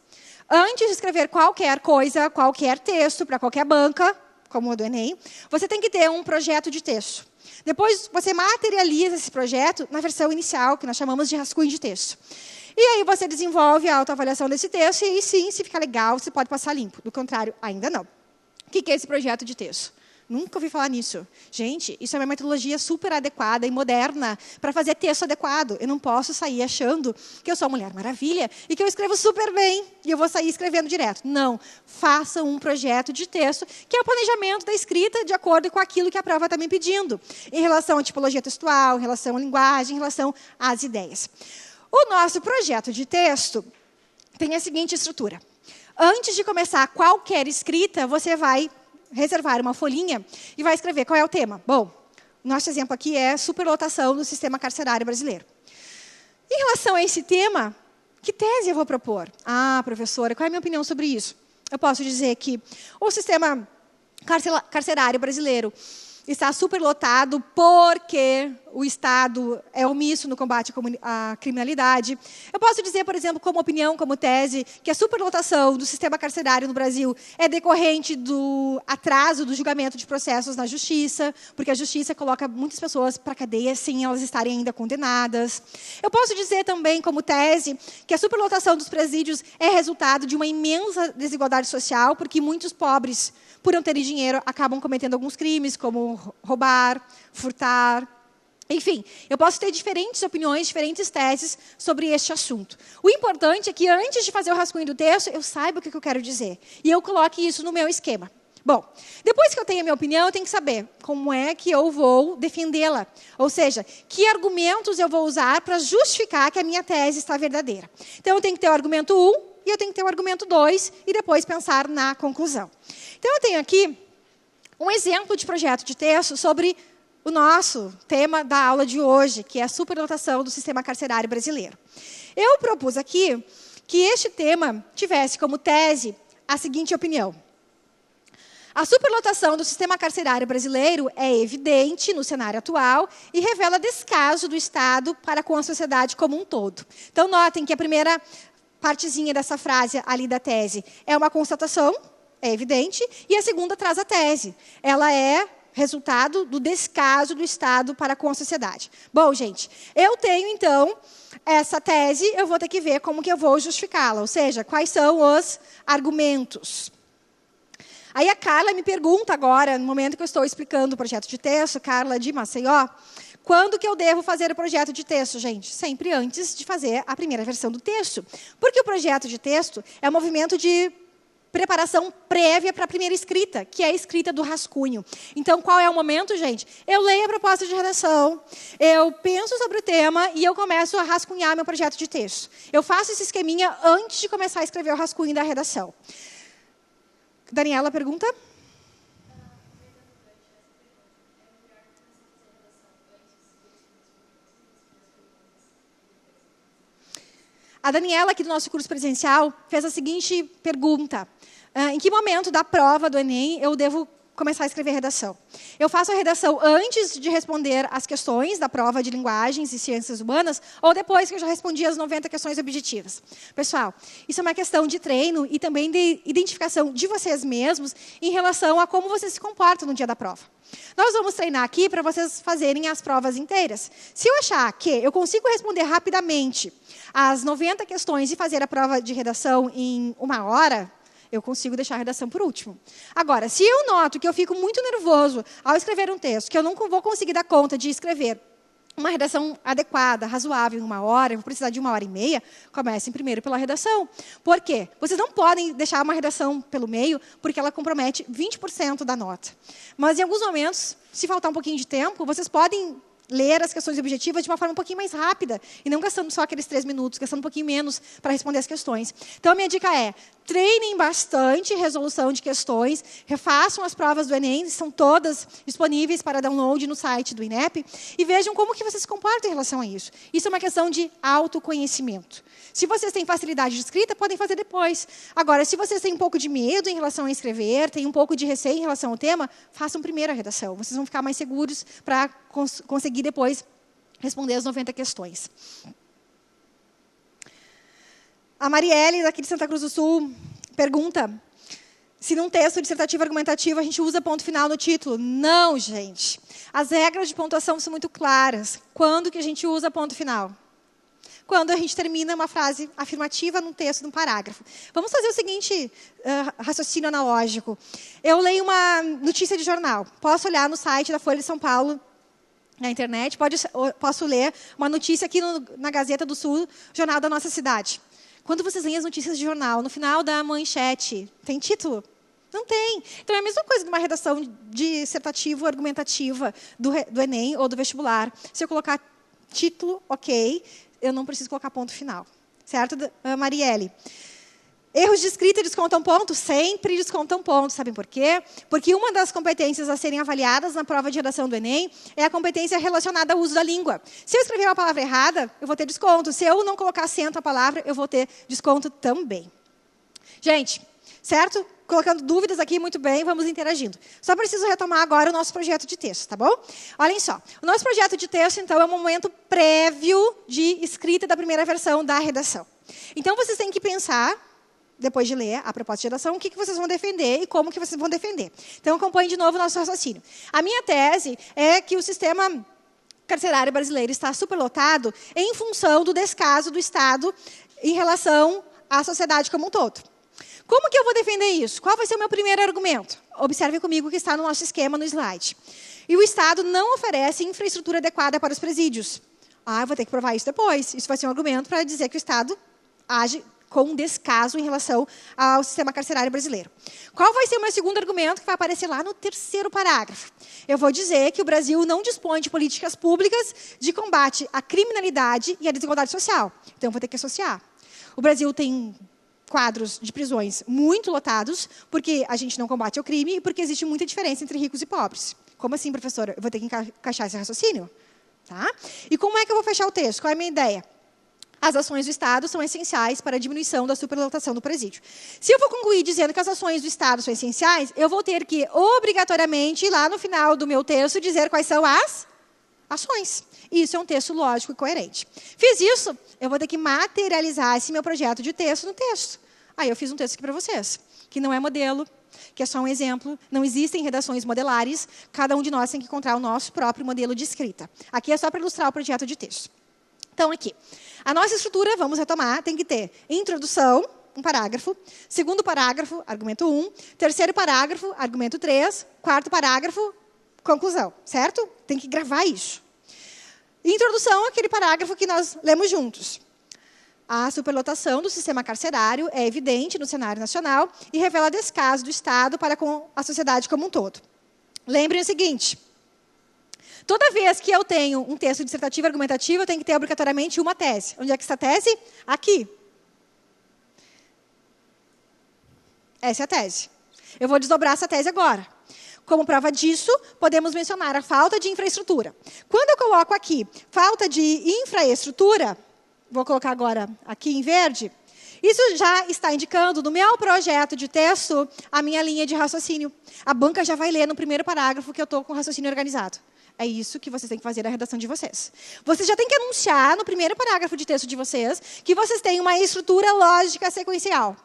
antes de escrever qualquer coisa, qualquer texto, para qualquer banca, como o do Enem, você tem que ter um projeto de texto. Depois, você materializa esse projeto na versão inicial, que nós chamamos de rascunho de texto. E aí você desenvolve a autoavaliação desse texto, e aí sim, se ficar legal, você pode passar limpo. Do contrário, ainda não. O que é esse projeto de texto? Nunca ouvi falar nisso. Gente, isso é uma metodologia super adequada e moderna para fazer texto adequado. Eu não posso sair achando que eu sou a Mulher Maravilha e que eu escrevo super bem e eu vou sair escrevendo direto. Não. Faça um projeto de texto, que é o planejamento da escrita de acordo com aquilo que a prova está me pedindo, em relação à tipologia textual, em relação à linguagem, em relação às ideias. O nosso projeto de texto tem a seguinte estrutura. Antes de começar qualquer escrita, você vai reservar uma folhinha e vai escrever qual é o tema. Bom, o nosso exemplo aqui é superlotação do sistema carcerário brasileiro. Em relação a esse tema, o Que tese eu vou propor? Ah, professora, qual é a minha opinião sobre isso? Eu posso dizer que o sistema carcerário brasileiro está superlotado porque o Estado é omisso no combate à criminalidade. Eu posso dizer, por exemplo, como opinião, como tese, que a superlotação do sistema carcerário no Brasil é decorrente do atraso do julgamento de processos na justiça, porque a justiça coloca muitas pessoas para a cadeia sem elas estarem ainda condenadas. Eu posso dizer também, como tese, que a superlotação dos presídios é resultado de uma imensa desigualdade social, porque muitos pobres, por não terem dinheiro, acabam cometendo alguns crimes, como roubar, furtar. Enfim, eu posso ter diferentes opiniões, diferentes teses sobre este assunto. O importante é que, antes de fazer o rascunho do texto, eu saiba o que eu quero dizer. E eu coloque isso no meu esquema. Bom, depois que eu tenho a minha opinião, eu tenho que saber como é que eu vou defendê-la. Ou seja, que argumentos eu vou usar para justificar que a minha tese está verdadeira. Então, eu tenho que ter o argumento 1, e eu tenho que ter o argumento 2, e depois pensar na conclusão. Então, eu tenho aqui um exemplo de projeto de texto sobre o nosso tema da aula de hoje, que é a superlotação do sistema carcerário brasileiro. Eu propus aqui que este tema tivesse como tese a seguinte opinião. A superlotação do sistema carcerário brasileiro é evidente no cenário atual e revela descaso do Estado para com a sociedade como um todo. Então, notem que a primeira partezinha dessa frase ali da tese é uma constatação, é evidente, e a segunda traz a tese. Ela é resultado do descaso do Estado para com a sociedade. Bom, gente, eu tenho, então, essa tese, eu vou ter que ver como que eu vou justificá-la, ou seja, quais são os argumentos. Aí a Carla me pergunta agora, no momento que eu estou explicando o projeto de texto, Carla de Maceió, quando que eu devo fazer o projeto de texto, gente? Sempre antes de fazer a primeira versão do texto. Porque o projeto de texto é um movimento de preparação prévia para a primeira escrita, que é a escrita do rascunho. Então, qual é o momento, gente? Eu leio a proposta de redação, eu penso sobre o tema e eu começo a rascunhar meu projeto de texto. Eu faço esse esqueminha antes de começar a escrever o rascunho da redação. Daniela pergunta? A Daniela, aqui do nosso curso presencial, fez a seguinte pergunta. Em que momento da prova do Enem eu devo começar a escrever redação? Eu faço a redação antes de responder as questões da prova de linguagens e ciências humanas ou depois que eu já respondi as 90 questões objetivas? Pessoal, isso é uma questão de treino e também de identificação de vocês mesmos em relação a como vocês se comportam no dia da prova. Nós vamos treinar aqui para vocês fazerem as provas inteiras. Se eu achar que eu consigo responder rapidamente as 90 questões e fazer a prova de redação em 1 hora, eu consigo deixar a redação por último. Agora, se eu noto que eu fico muito nervoso ao escrever um texto, que eu não vou conseguir dar conta de escrever uma redação adequada, razoável em 1 hora, eu vou precisar de 1h30, comecem primeiro pela redação. Por quê? Vocês não podem deixar uma redação pelo meio, porque ela compromete 20% da nota. Mas, em alguns momentos, se faltar um pouquinho de tempo, vocês podem ler as questões objetivas de uma forma um pouquinho mais rápida, e não gastando só aqueles 3 minutos, gastando um pouquinho menos para responder as questões. Então, a minha dica é, treinem bastante resolução de questões, refaçam as provas do Enem, são todas disponíveis para download no site do INEP, e vejam como que vocês se comportam em relação a isso. Isso é uma questão de autoconhecimento. Se vocês têm facilidade de escrita, podem fazer depois. Agora, se vocês têm um pouco de medo em relação a escrever, têm um pouco de receio em relação ao tema, façam primeiro a redação. Vocês vão ficar mais seguros para conseguir depois responder as 90 questões. A Marielle, daqui de Santa Cruz do Sul, pergunta se num texto dissertativo argumentativo a gente usa ponto final no título. Não, gente. As regras de pontuação são muito claras. Quando que a gente usa ponto final? Quando a gente termina uma frase afirmativa num texto, num parágrafo. Vamos fazer o seguinte raciocínio analógico. Eu leio uma notícia de jornal. Posso olhar no site da Folha de São Paulo, na internet, posso ler uma notícia aqui na Gazeta do Sul, jornal da nossa cidade. Quando vocês leem as notícias de jornal, no final da manchete, tem título? Não tem. Então, é a mesma coisa de uma redação dissertativa, argumentativa do Enem ou do vestibular. Se eu colocar título, ok, eu não preciso colocar ponto final. Certo, Marielle? Erros de escrita descontam ponto? Sempre descontam ponto. Sabem por quê? Porque uma das competências a serem avaliadas na prova de redação do Enem é a competência relacionada ao uso da língua. Se eu escrever uma palavra errada, eu vou ter desconto. Se eu não colocar acento na palavra, eu vou ter desconto também. Gente, certo? Colocando dúvidas aqui, muito bem, vamos interagindo. Só preciso retomar agora o nosso projeto de texto, tá bom? Olhem só. O nosso projeto de texto, então, é um momento prévio de escrita da primeira versão da redação. Então, vocês têm que pensar, depois de ler a proposta de redação, o que vocês vão defender e como que vocês vão defender. Então, acompanhe de novo o nosso raciocínio. A minha tese é que o sistema carcerário brasileiro está superlotado em função do descaso do Estado em relação à sociedade como um todo. Como que eu vou defender isso? Qual vai ser o meu primeiro argumento? Observem comigo o que está no nosso esquema no slide. E o Estado não oferece infraestrutura adequada para os presídios. Eu vou ter que provar isso depois. Isso vai ser um argumento para dizer que o Estado age com um descaso em relação ao sistema carcerário brasileiro. Qual vai ser o meu segundo argumento, que vai aparecer lá no terceiro parágrafo? Eu vou dizer que o Brasil não dispõe de políticas públicas de combate à criminalidade e à desigualdade social. Então, eu vou ter que associar. O Brasil tem quadros de prisões muito lotados, porque a gente não combate o crime e porque existe muita diferença entre ricos e pobres. Como assim, professora? Eu vou ter que encaixar esse raciocínio? Tá? E como é que eu vou fechar o texto? Qual é a minha ideia? As ações do Estado são essenciais para a diminuição da superlotação do presídio. Se eu vou concluir dizendo que as ações do Estado são essenciais, eu vou ter que, obrigatoriamente, lá no final do meu texto, dizer quais são as ações. Isso é um texto lógico e coerente. Fiz isso, eu vou ter que materializar esse meu projeto de texto no texto. Aí eu fiz um texto aqui para vocês, que não é modelo, que é só um exemplo. Não existem redações modelares. Cada um de nós tem que encontrar o nosso próprio modelo de escrita. Aqui é só para ilustrar o projeto de texto. Então, aqui. A nossa estrutura, vamos retomar, tem que ter introdução, um parágrafo. Segundo parágrafo, argumento 1. Terceiro parágrafo, argumento 3. Quarto parágrafo, conclusão. Certo? Tem que gravar isso. Introdução àquele parágrafo que nós lemos juntos. A superlotação do sistema carcerário é evidente no cenário nacional e revela descaso do Estado para com a sociedade como um todo. Lembrem o seguinte: toda vez que eu tenho um texto dissertativo argumentativo, eu tenho que ter obrigatoriamente uma tese. Onde é que está a tese? Aqui. Essa é a tese. Eu vou desdobrar essa tese agora. Como prova disso, podemos mencionar a falta de infraestrutura. Quando eu coloco aqui falta de infraestrutura, vou colocar agora aqui em verde, isso já está indicando no meu projeto de texto a minha linha de raciocínio. A banca já vai ler no primeiro parágrafo que eu estou com o raciocínio organizado. É isso que vocês têm que fazer na redação de vocês. Vocês já têm que anunciar no primeiro parágrafo de texto de vocês que vocês têm uma estrutura lógica sequencial.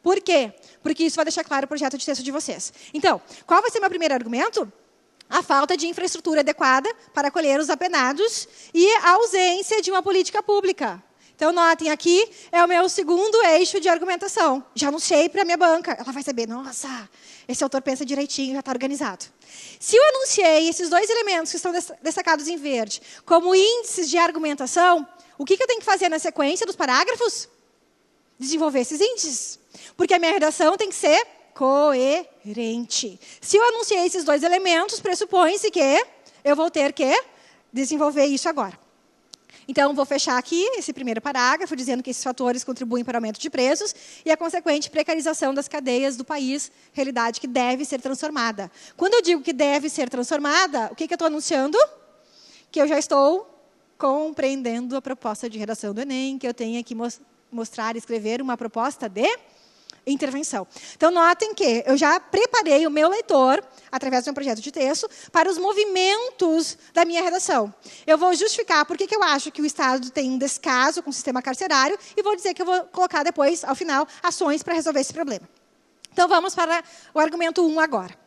Por quê? Porque isso vai deixar claro o projeto de texto de vocês. Então, qual vai ser o meu primeiro argumento? A falta de infraestrutura adequada para acolher os apenados e a ausência de uma política pública. Então, notem, aqui é o meu segundo eixo de argumentação. Já anunciei para a minha banca. Ela vai saber, nossa, esse autor pensa direitinho, já está organizado. Se eu anunciei esses dois elementos que estão destacados em verde como índices de argumentação, o que eu tenho que fazer na sequência dos parágrafos? Desenvolver esses índices. Porque a minha redação tem que ser coerente. Se eu anunciei esses dois elementos, pressupõe-se que eu vou ter que desenvolver isso agora. Então, vou fechar aqui esse primeiro parágrafo, dizendo que esses fatores contribuem para o aumento de preços e a consequente precarização das cadeias do país, realidade que deve ser transformada. Quando eu digo que deve ser transformada, o que eu estou anunciando? Que eu já estou compreendendo a proposta de redação do Enem, que eu tenho que mostrar e escrever uma proposta de intervenção. Então, notem que eu já preparei o meu leitor, através do meu projeto de texto, para os movimentos da minha redação. Eu vou justificar por que eu acho que o Estado tem um descaso com o sistema carcerário e vou dizer que eu vou colocar depois, ao final, ações para resolver esse problema. Então, vamos para o argumento 1 agora.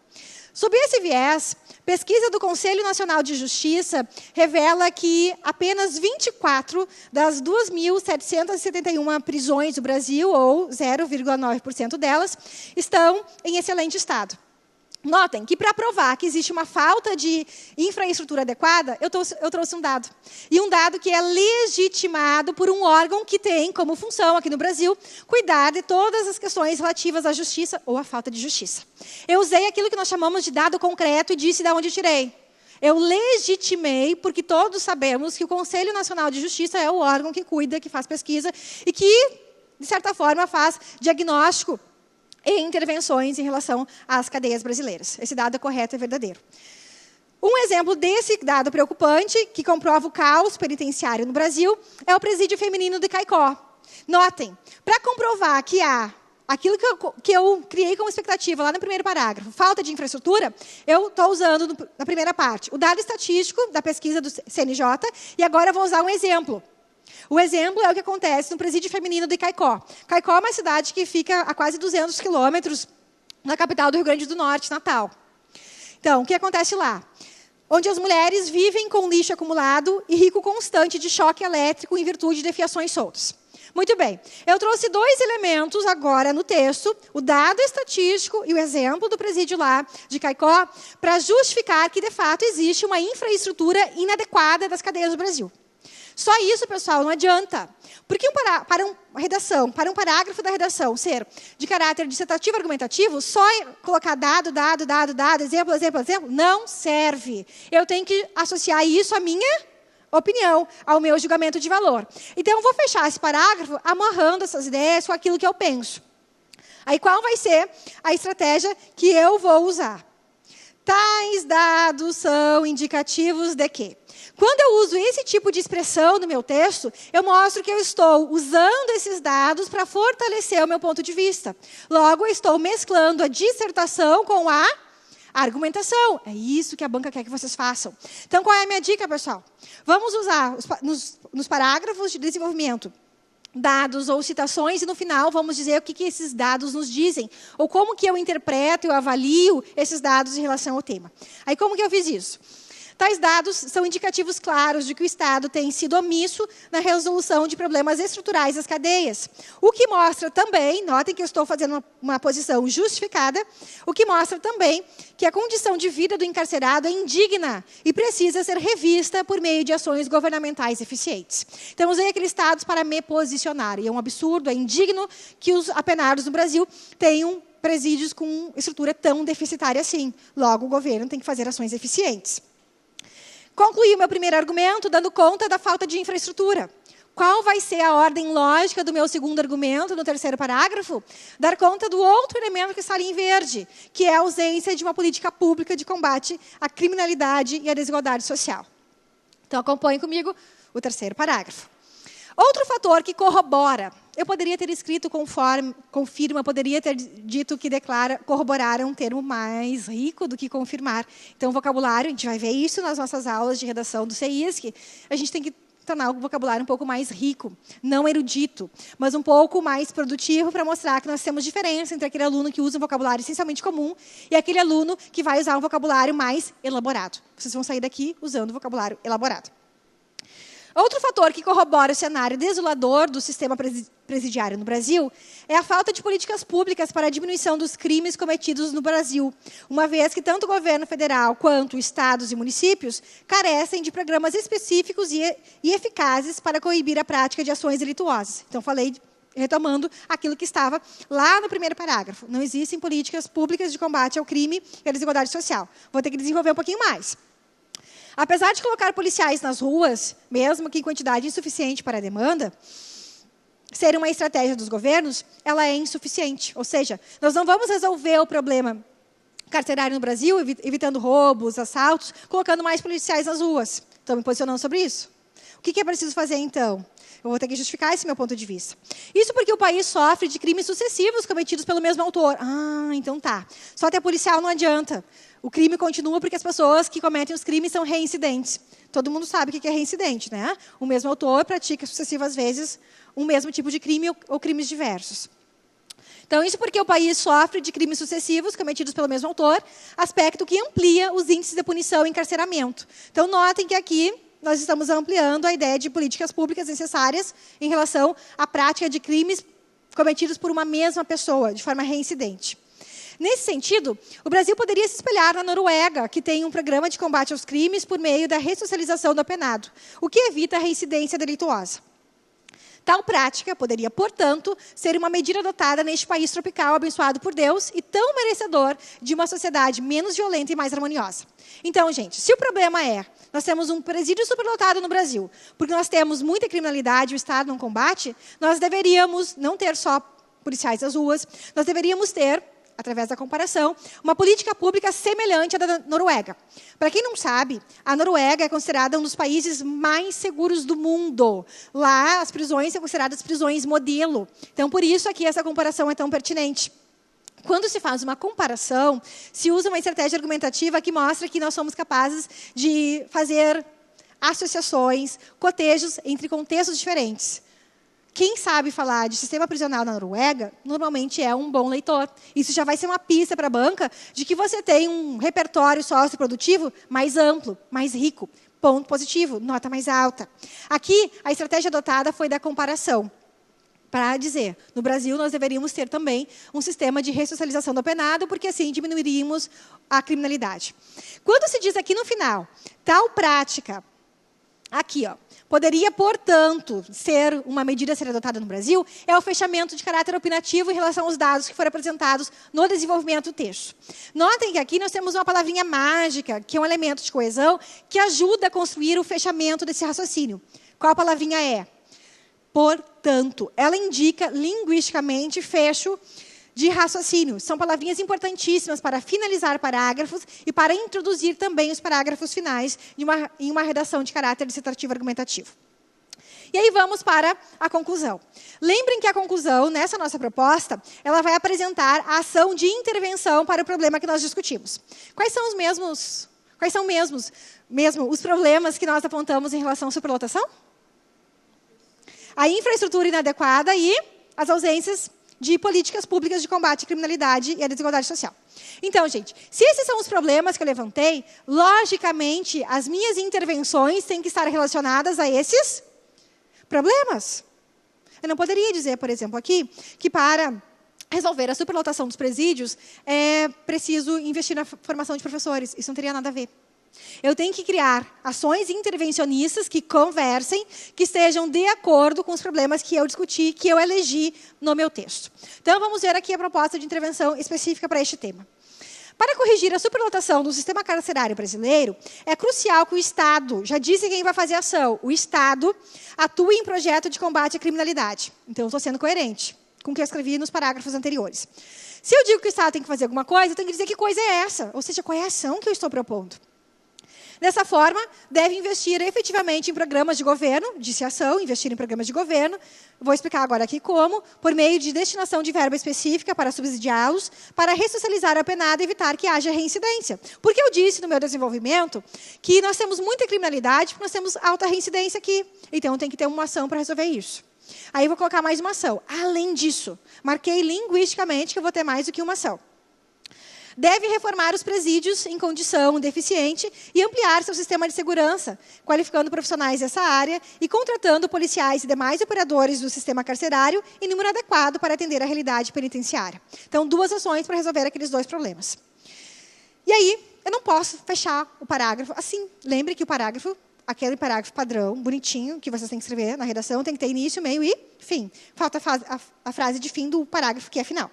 Sob esse viés, pesquisa do Conselho Nacional de Justiça revela que apenas 24 das 2.771 prisões do Brasil, ou 0,9% delas, estão em excelente estado. Notem que, para provar que existe uma falta de infraestrutura adequada, eu trouxe um dado. E um dado que é legitimado por um órgão que tem como função, aqui no Brasil, cuidar de todas as questões relativas à justiça ou à falta de justiça. Eu usei aquilo que nós chamamos de dado concreto e disse de onde tirei. Eu legitimei, porque todos sabemos que o Conselho Nacional de Justiça é o órgão que cuida, que faz pesquisa, e que de certa forma, faz diagnóstico e intervenções em relação às cadeias brasileiras. Esse dado é correto, é verdadeiro. Um exemplo desse dado preocupante, que comprova o caos penitenciário no Brasil, é o presídio feminino de Caicó. Notem, para comprovar que há aquilo que eu criei como expectativa lá no primeiro parágrafo, falta de infraestrutura, eu estou usando na primeira parte o dado estatístico da pesquisa do CNJ, e agora eu vou usar um exemplo. O exemplo é o que acontece no presídio feminino de Caicó. Caicó é uma cidade que fica a quase 200 quilômetros da capital do Rio Grande do Norte, Natal. Então, o que acontece lá? Onde as mulheres vivem com lixo acumulado e risco constante de choque elétrico em virtude de fiações soltas. Muito bem, eu trouxe 2 elementos agora no texto, o dado estatístico e o exemplo do presídio lá de Caicó, para justificar que, de fato, existe uma infraestrutura inadequada das cadeias do Brasil. Só isso, pessoal, não adianta. Porque para um parágrafo da redação ser de caráter dissertativo argumentativo, só colocar dado, exemplo, não serve. Eu tenho que associar isso à minha opinião, ao meu julgamento de valor. Então, eu vou fechar esse parágrafo amarrando essas ideias com aquilo que eu penso. Aí, qual vai ser a estratégia que eu vou usar? Tais dados são indicativos de quê? Quando eu uso esse tipo de expressão no meu texto, eu mostro que eu estou usando esses dados para fortalecer o meu ponto de vista. Logo, eu estou mesclando a dissertação com a argumentação. É isso que a banca quer que vocês façam. Então, qual é a minha dica, pessoal? Vamos usar nos parágrafos de desenvolvimento dados ou citações, e no final vamos dizer o que esses dados nos dizem, ou como que eu interpreto, eu avalio esses dados em relação ao tema. Aí, como que eu fiz isso? Tais dados são indicativos claros de que o Estado tem sido omisso na resolução de problemas estruturais das cadeias. O que mostra também, notem que eu estou fazendo uma posição justificada, o que mostra também que a condição de vida do encarcerado é indigna e precisa ser revista por meio de ações governamentais eficientes. Então, usei aqueles dados para me posicionar. E é um absurdo, é indigno que os apenados no Brasil tenham presídios com estrutura tão deficitária assim. Logo, o governo tem que fazer ações eficientes. Concluí o meu primeiro argumento dando conta da falta de infraestrutura. Qual vai ser a ordem lógica do meu segundo argumento, no terceiro parágrafo? Dar conta do outro elemento que está ali em verde, que é a ausência de uma política pública de combate à criminalidade e à desigualdade social. Então, acompanhe comigo o terceiro parágrafo. Outro fator que corrobora, eu poderia ter escrito conforme, confirma, poderia ter dito que declara, corroborar é um termo mais rico do que confirmar. Então, vocabulário, a gente vai ver isso nas nossas aulas de redação do CISC, a gente tem que tornar o vocabulário um pouco mais rico, não erudito, mas um pouco mais produtivo para mostrar que nós temos diferença entre aquele aluno que usa um vocabulário essencialmente comum e aquele aluno que vai usar um vocabulário mais elaborado. Vocês vão sair daqui usando vocabulário elaborado. Outro fator que corrobora o cenário desolador do sistema presidiário no Brasil é a falta de políticas públicas para a diminuição dos crimes cometidos no Brasil, uma vez que tanto o governo federal quanto estados e municípios carecem de programas específicos e eficazes para coibir a prática de ações delituosas. Então, falei, retomando aquilo que estava lá no primeiro parágrafo. Não existem políticas públicas de combate ao crime e à desigualdade social. Vou ter que desenvolver um pouquinho mais. Apesar de colocar policiais nas ruas, mesmo que em quantidade insuficiente para a demanda, ser uma estratégia dos governos, ela é insuficiente. Ou seja, nós não vamos resolver o problema carcerário no Brasil, evitando roubos, assaltos, colocando mais policiais nas ruas. Estou me posicionando sobre isso. O que é preciso fazer, então? Eu vou ter que justificar esse meu ponto de vista. Isso porque o país sofre de crimes sucessivos cometidos pelo mesmo autor. Ah, então tá. Só ter policial não adianta. O crime continua porque as pessoas que cometem os crimes são reincidentes. Todo mundo sabe o que é reincidente, né? O mesmo autor pratica sucessivas vezes um mesmo tipo de crime ou crimes diversos. Então, isso porque o país sofre de crimes sucessivos cometidos pelo mesmo autor, aspecto que amplia os índices de punição e encarceramento. Então, notem que aqui nós estamos ampliando a ideia de políticas públicas necessárias em relação à prática de crimes cometidos por uma mesma pessoa, de forma reincidente. Nesse sentido, o Brasil poderia se espelhar na Noruega, que tem um programa de combate aos crimes por meio da ressocialização do apenado, o que evita a reincidência delituosa. Tal prática poderia, portanto, ser uma medida adotada neste país tropical abençoado por Deus e tão merecedor de uma sociedade menos violenta e mais harmoniosa. Então, gente, se o problema é, nós temos um presídio superlotado no Brasil, porque nós temos muita criminalidade e o Estado não combate, nós deveríamos não ter só policiais nas ruas, nós deveríamos ter, através da comparação, uma política pública semelhante à da Noruega. Para quem não sabe, a Noruega é considerada um dos países mais seguros do mundo. Lá, as prisões são consideradas prisões modelo. Então, por isso aqui essa comparação é tão pertinente. Quando se faz uma comparação, se usa uma estratégia argumentativa que mostra que nós somos capazes de fazer associações, cotejos entre contextos diferentes. Quem sabe falar de sistema prisional na Noruega, normalmente é um bom leitor. Isso já vai ser uma pista para a banca de que você tem um repertório socioprodutivo mais amplo, mais rico. Ponto positivo, nota mais alta. Aqui, a estratégia adotada foi da comparação. Para dizer, no Brasil, nós deveríamos ter também um sistema de ressocialização do penado, porque assim diminuiríamos a criminalidade. Quando se diz aqui no final, tal prática, aqui, ó, poderia, portanto, ser uma medida a ser adotada no Brasil, é o fechamento de caráter opinativo em relação aos dados que foram apresentados no desenvolvimento do texto. Notem que aqui nós temos uma palavrinha mágica, que é um elemento de coesão, que ajuda a construir o fechamento desse raciocínio. Qual a palavrinha é? Portanto, ela indica linguisticamente fecho de raciocínio. São palavrinhas importantíssimas para finalizar parágrafos e para introduzir também os parágrafos finais em uma redação de caráter dissertativo argumentativo. E aí vamos para a conclusão. Lembrem que a conclusão, nessa nossa proposta, ela vai apresentar a ação de intervenção para o problema que nós discutimos. Quais são mesmo os problemas que nós apontamos em relação à superlotação? A infraestrutura inadequada e as ausências de políticas públicas de combate à criminalidade e à desigualdade social. Então, gente, se esses são os problemas que eu levantei, logicamente, as minhas intervenções têm que estar relacionadas a esses problemas. Eu não poderia dizer, por exemplo, aqui, que para resolver a superlotação dos presídios, é preciso investir na formação de professores. Isso não teria nada a ver. Eu tenho que criar ações intervencionistas que conversem, que estejam de acordo com os problemas que eu discuti, que eu elegi no meu texto. Então, vamos ver aqui a proposta de intervenção específica para este tema. Para corrigir a superlotação do sistema carcerário brasileiro, é crucial que o Estado, já disse quem vai fazer a ação, o Estado atue em projeto de combate à criminalidade. Então, eu estou sendo coerente com o que eu escrevi nos parágrafos anteriores. Se eu digo que o Estado tem que fazer alguma coisa, eu tenho que dizer que coisa é essa, ou seja, qual é a ação que eu estou propondo. Dessa forma, deve investir efetivamente em programas de governo, disse ação, investir em programas de governo. Vou explicar agora aqui como, por meio de destinação de verba específica para subsidiá-los, para ressocializar a penada e evitar que haja reincidência. Porque eu disse no meu desenvolvimento que nós temos muita criminalidade, porque nós temos alta reincidência aqui. Então, tem que ter uma ação para resolver isso. Aí, eu vou colocar mais uma ação. Além disso, marquei linguisticamente que eu vou ter mais do que uma ação. Deve reformar os presídios em condição deficiente e ampliar seu sistema de segurança, qualificando profissionais dessa área e contratando policiais e demais operadores do sistema carcerário em número adequado para atender a realidade penitenciária. Então, 2 ações para resolver aqueles 2 problemas. E aí, eu não posso fechar o parágrafo assim. Lembre que o parágrafo, aquele parágrafo padrão, bonitinho, que vocês têm que escrever na redação, tem que ter início, meio e fim. Falta a frase de fim do parágrafo, que é final.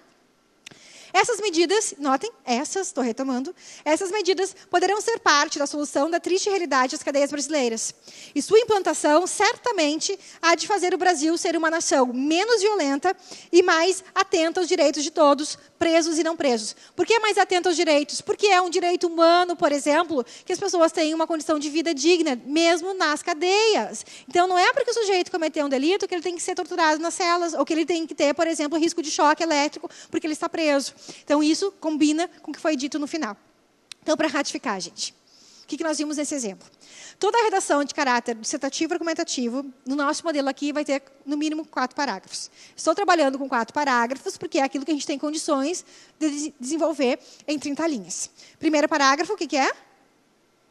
Essas medidas, notem, estou retomando, essas medidas poderão ser parte da solução da triste realidade das cadeias brasileiras. E sua implantação, certamente, há de fazer o Brasil ser uma nação menos violenta e mais atenta aos direitos de todos, presos e não presos. Por que mais atenta aos direitos? Porque é um direito humano, por exemplo, que as pessoas tenham uma condição de vida digna, mesmo nas cadeias. Então, não é porque o sujeito cometeu um delito que ele tem que ser torturado nas celas, ou que ele tem que ter, por exemplo, risco de choque elétrico, porque ele está preso. Então, isso combina com o que foi dito no final. Então, para ratificar, gente, o que nós vimos nesse exemplo? Toda a redação de caráter dissertativo e argumentativo, no nosso modelo aqui, vai ter, no mínimo, 4 parágrafos. Estou trabalhando com 4 parágrafos, porque é aquilo que a gente tem condições de desenvolver em 30 linhas. Primeiro parágrafo, o que é?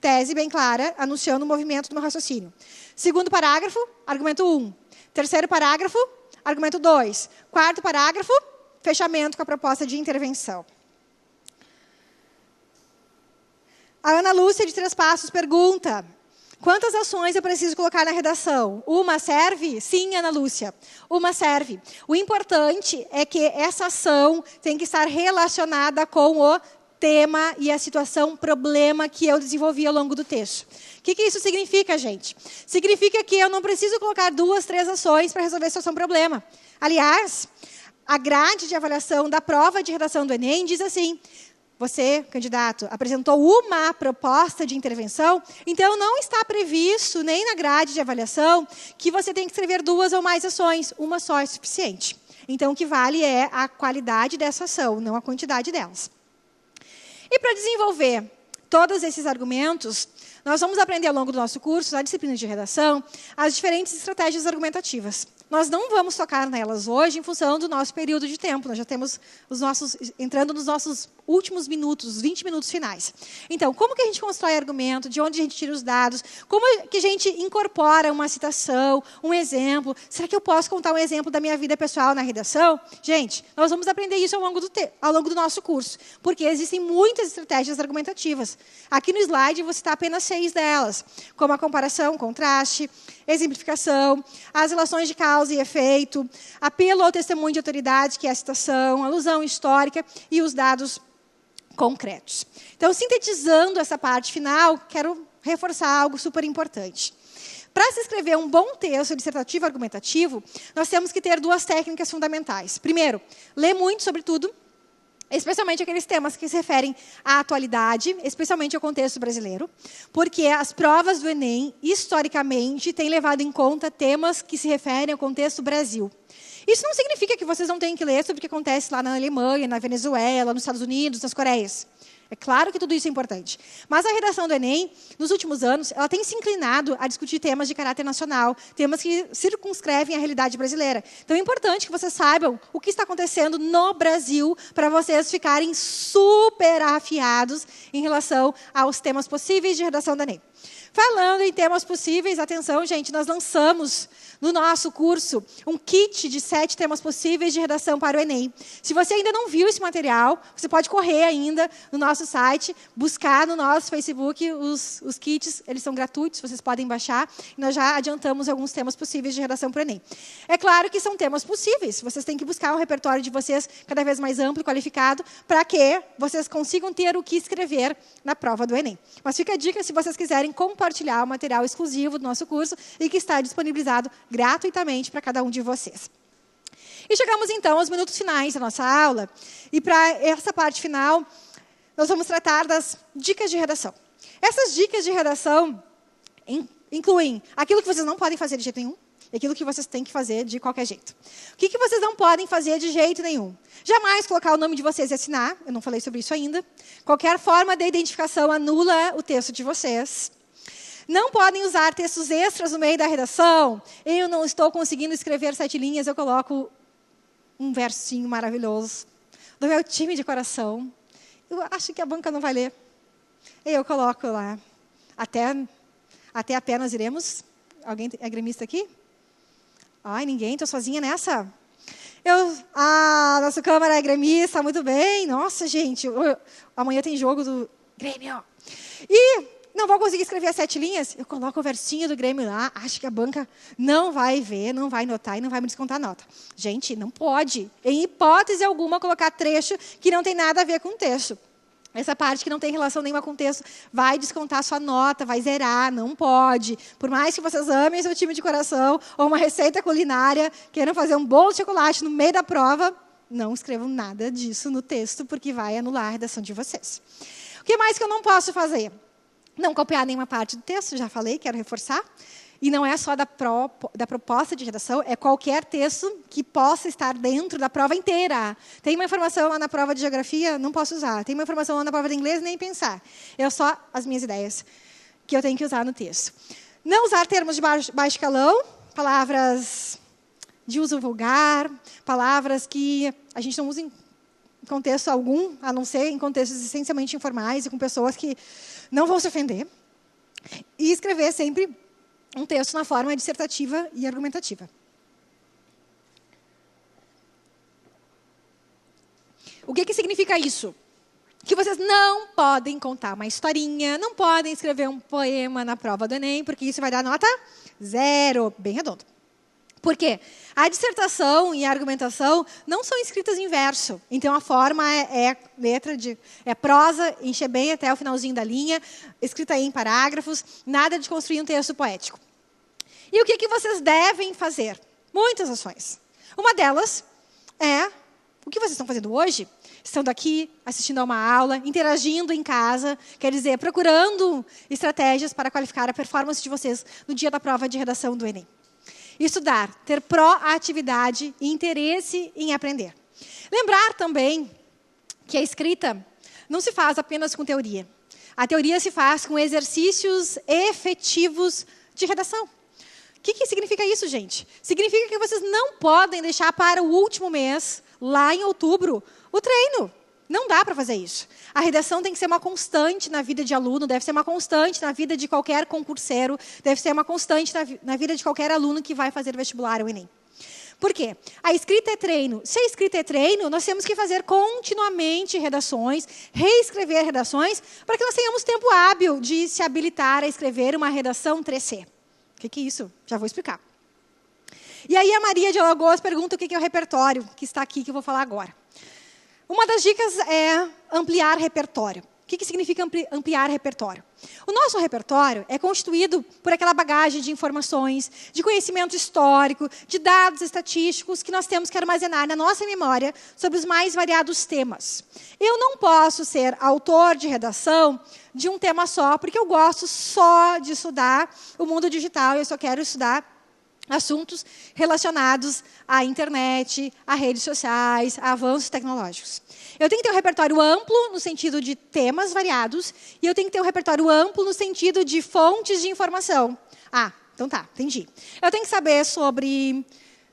Tese bem clara, anunciando o movimento do meu raciocínio. Segundo parágrafo, argumento 1. Terceiro parágrafo, argumento 2. Quarto parágrafo, fechamento com a proposta de intervenção. A Ana Lúcia, de 3 Passos, pergunta: Quantas ações eu preciso colocar na redação? Uma serve? Sim, Ana Lúcia. Uma serve. O importante é que essa ação tem que estar relacionada com o tema e a situação, problema que eu desenvolvi ao longo do texto. O que isso significa, gente? Significa que eu não preciso colocar 2, 3 ações para resolver a situação, problema. Aliás, a grade de avaliação da prova de redação do Enem diz assim: você, candidato, apresentou uma proposta de intervenção, então não está previsto, nem na grade de avaliação, que você tem que escrever 2 ou mais ações. Uma só é suficiente. Então, o que vale é a qualidade dessa ação, não a quantidade delas. E para desenvolver todos esses argumentos, nós vamos aprender ao longo do nosso curso, na disciplina de redação, as diferentes estratégias argumentativas. Nós não vamos tocar nelas hoje em função do nosso período de tempo. Nós já temos entrando nos nossos últimos minutos, os 20 minutos finais. Então, como que a gente constrói argumento? De onde a gente tira os dados? Como que a gente incorpora uma citação, um exemplo? Será que eu posso contar um exemplo da minha vida pessoal na redação? Gente, nós vamos aprender isso ao longo do nosso curso, porque existem muitas estratégias argumentativas. Aqui no slide, eu vou citar apenas 6 delas, como a comparação, contraste, exemplificação, as relações de causa e efeito, apelo ao testemunho de autoridade, que é a citação, alusão histórica e os dados concretos. Então, sintetizando essa parte final, quero reforçar algo super importante. Para se escrever um bom texto dissertativo argumentativo, nós temos que ter 2 técnicas fundamentais. Primeiro, ler muito sobre tudo, especialmente aqueles temas que se referem à atualidade, especialmente ao contexto brasileiro, porque as provas do Enem, historicamente, têm levado em conta temas que se referem ao contexto Brasil. Isso não significa que vocês não tenham que ler sobre o que acontece lá na Alemanha, na Venezuela, nos Estados Unidos, nas Coreias. É claro que tudo isso é importante. Mas a redação do Enem, nos últimos anos, ela tem se inclinado a discutir temas de caráter nacional, temas que circunscrevem a realidade brasileira. Então, é importante que vocês saibam o que está acontecendo no Brasil para vocês ficarem super afiados em relação aos temas possíveis de redação do Enem. Falando em temas possíveis, atenção, gente, nós lançamos no nosso curso um kit de 7 temas possíveis de redação para o Enem. Se você ainda não viu esse material, você pode correr ainda no nosso site, buscar no nosso Facebook os kits, eles são gratuitos, vocês podem baixar, e nós já adiantamos alguns temas possíveis de redação para o Enem. É claro que são temas possíveis, vocês têm que buscar um repertório de vocês cada vez mais amplo e qualificado, para que vocês consigam ter o que escrever na prova do Enem. Mas fica a dica, se vocês quiserem compartilhar o material exclusivo do nosso curso e que está disponibilizado gratuitamente para cada um de vocês. E chegamos, então, aos minutos finais da nossa aula. E, para essa parte final, nós vamos tratar das dicas de redação. Essas dicas de redação incluem aquilo que vocês não podem fazer de jeito nenhum e aquilo que vocês têm que fazer de qualquer jeito. O que vocês não podem fazer de jeito nenhum? Jamais colocar o nome de vocês e assinar. Eu não falei sobre isso ainda. Qualquer forma de identificação anula o texto de vocês. Não podem usar textos extras no meio da redação. Eu não estou conseguindo escrever 7 linhas, eu coloco um versinho maravilhoso do meu time de coração. Eu acho que a banca não vai ler. E eu coloco lá. Até apenas iremos. Alguém é gremista aqui? Ai, ninguém, estou sozinha nessa. Nossa Câmara é gremista, muito bem. Nossa, gente, amanhã tem jogo do Grêmio. E não vou conseguir escrever as 7 linhas, eu coloco o versinho do Grêmio lá, acho que a banca não vai ver, não vai notar e não vai me descontar nota. Gente, não pode, em hipótese alguma, colocar trecho que não tem nada a ver com o texto. Essa parte que não tem relação nenhuma com o texto vai descontar a sua nota, vai zerar, não pode. Por mais que vocês amem seu time de coração ou uma receita culinária, queiram fazer um bolo de chocolate no meio da prova, não escrevam nada disso no texto, porque vai anular a redação de vocês. O que mais que eu não posso fazer? Não copiar nenhuma parte do texto, já falei, quero reforçar. E não é só da proposta de redação, é qualquer texto que possa estar dentro da prova inteira. Tem uma informação lá na prova de geografia, não posso usar. Tem uma informação lá na prova de inglês, nem pensar. É só as minhas ideias que eu tenho que usar no texto. Não usar termos de baixo escalão, palavras de uso vulgar, palavras que a gente não usa em contexto algum, a não ser em contextos essencialmente informais e com pessoas que não vão se ofender. E escrever sempre um texto na forma dissertativa e argumentativa. O que significa isso? que vocês não podem contar uma historinha, não podem escrever um poema na prova do Enem, porque isso vai dar nota 0, bem redondo. Por quê? A dissertação e a argumentação não são escritas em verso. Então, a forma é prosa, encher bem até o finalzinho da linha, escrita em parágrafos, nada de construir um texto poético. E o que vocês devem fazer? Muitas ações. Uma delas é o que vocês estão fazendo hoje, estando aqui, assistindo a uma aula, interagindo em casa, quer dizer, procurando estratégias para qualificar a performance de vocês no dia da prova de redação do Enem. Estudar, ter proatividade e interesse em aprender. Lembrar também que a escrita não se faz apenas com teoria. A teoria se faz com exercícios efetivos de redação. O que significa isso, gente? Significa que vocês não podem deixar para o último mês, lá em outubro, o treino. Não dá para fazer isso. A redação tem que ser uma constante na vida de aluno, deve ser uma constante na vida de qualquer concurseiro, deve ser uma constante na vida de qualquer aluno que vai fazer vestibular ou Enem. Por quê? A escrita é treino. Se a escrita é treino, nós temos que fazer continuamente redações, reescrever redações, para que nós tenhamos tempo hábil de se habilitar a escrever uma redação 3C. O que é isso? Já vou explicar. E aí a Maria de Alagoas pergunta o que é o repertório, que está aqui, que eu vou falar agora. Uma das dicas é ampliar repertório. O que significa ampliar repertório? O nosso repertório é constituído por aquela bagagem de informações, de conhecimento histórico, de dados estatísticos que nós temos que armazenar na nossa memória sobre os mais variados temas. Eu não posso ser autor de redação de um tema só, porque eu gosto só de estudar o mundo digital, eu só quero estudar assuntos relacionados à internet, a redes sociais, a avanços tecnológicos. Eu tenho que ter um repertório amplo no sentido de temas variados e eu tenho que ter um repertório amplo no sentido de fontes de informação. Ah, então tá, entendi. Eu tenho que saber sobre